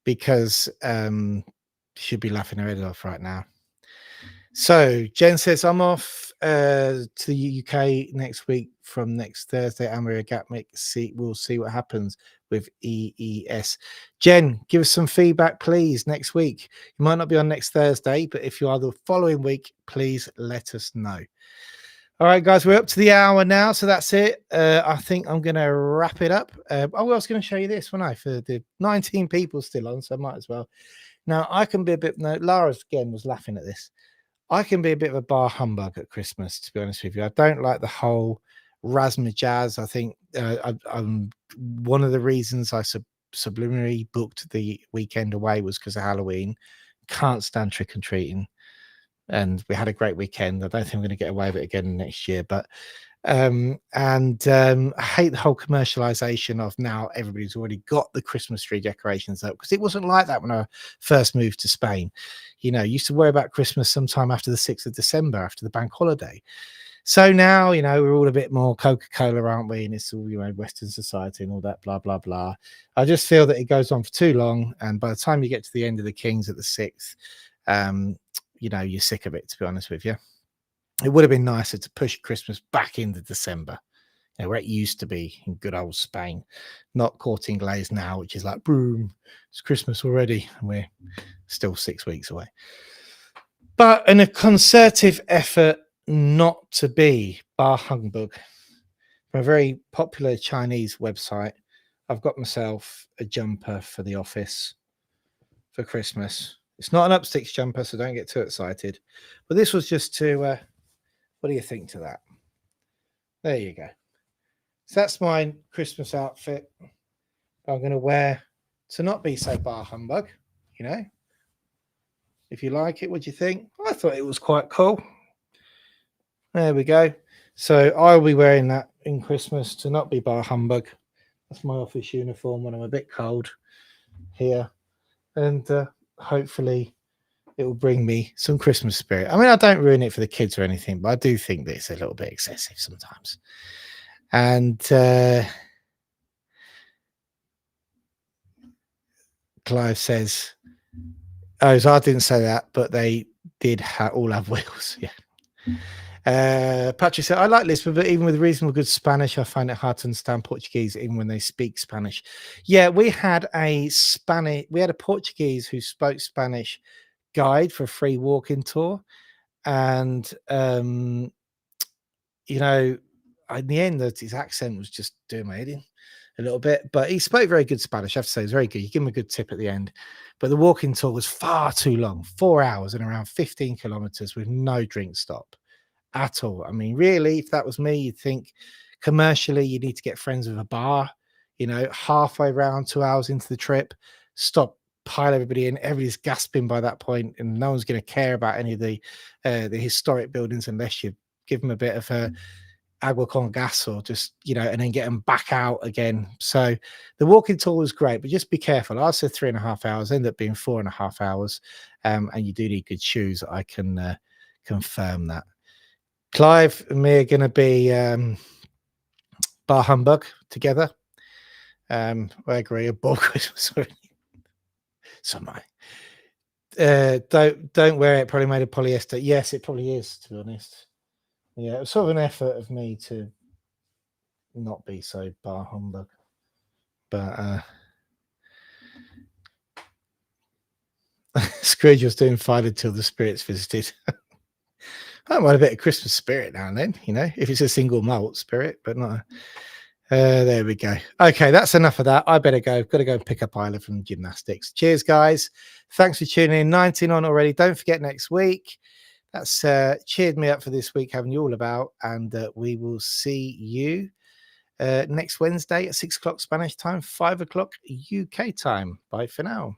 because she'd be laughing her head off right now. So Jen says, I'm off to the UK next week from next Thursday. Amaria Gatmick. We'll see what happens with EES. Jen, give us some feedback, please, next week. You might not be on next Thursday, but if you are the following week, please let us know. All right, guys, we're up to the hour now, so that's it. I think I'm going to wrap it up. I was going to show you this, wasn't I, for the 19 people still on, so I might as well. Now, I can be a bit... No, Lara, again, was laughing at this. I can be a bit of a bar humbug at Christmas, to be honest with you. I don't like the whole razzmatazz. I think I'm one of the reasons I subliminally booked the weekend away was because of Halloween. Can't stand trick and treating. And we had a great weekend. I don't think I'm going to get away with it again next year. But I hate the whole commercialization of now everybody's already got the Christmas tree decorations up, because it wasn't like that when I first moved to Spain. Used to worry about Christmas sometime after the 6th of December, after the bank holiday. So now, we're all a bit more Coca-Cola, aren't we? And it's all, Western society and all that, blah, blah, blah. I just feel that it goes on for too long. And by the time you get to the end of the Kings at the 6th, you're sick of it, to be honest with you. It would have been nicer to push Christmas back into December, where it used to be in good old Spain, not Corte Inglés now, which is like, boom, it's Christmas already, and we're still 6 weeks away. But in a concerted effort not to be bar humbug, from a very popular Chinese website, I've got myself a jumper for the office for Christmas. It's not an Upsticks jumper, so don't get too excited. But this was just to, what do you think to that? There you go. So that's my Christmas outfit I'm going to wear to not be so bar humbug, If you like it, what do you think? I thought it was quite cool. There we go. So I'll be wearing that in Christmas to not be bar humbug. That's my office uniform when I'm a bit cold here. And hopefully it will bring me some Christmas spirit. I mean, I don't ruin it for the kids or anything, but I do think that it's a little bit excessive sometimes. And Clive says, oh, so I didn't say that, but they did all have wheels. Yeah. Patrick said, I like Lisbon, but even with reasonable good Spanish, I find it hard to understand Portuguese, even when they speak Spanish. Yeah, we had a Portuguese who spoke Spanish guide for a free walking tour. And, in the end, his accent was just doing my head in a little bit, but he spoke very good Spanish. I have to say, it was very good. You give him a good tip at the end. But the walking tour was far too long, 4 hours and around 15 kilometers with no drink stop at all. I mean, really, if that was me, you'd think commercially you need to get friends with a bar, halfway around 2 hours into the trip, pile everybody in. Everybody's gasping by that point, and no one's going to care about any of the historic buildings unless you give them a bit of a agua con gas, or just and then get them back out again. So the walking tour was great, but just be careful. I said 3.5 hours, ended up being 4.5 hours, and you do need good shoes. I can confirm that. Clive and me are going to be bar humbug together. I agree. A ball Christmas. So don't wear it. Probably made of polyester. Yes, it probably is, to be honest. Yeah, it was sort of an effort of me to not be so bar humbug. But Scrooge was doing fine until the spirits visited. I want a bit of Christmas spirit now and then, if it's a single malt spirit, but not. There we go. Okay, that's enough of that. I better go. Got to go and pick up Isla from gymnastics. Cheers, guys. Thanks for tuning in. 19 on already. Don't forget next week. That's cheered me up for this week, having you all about. And we will see you next Wednesday at 6 o'clock Spanish time, 5 o'clock UK time. Bye for now.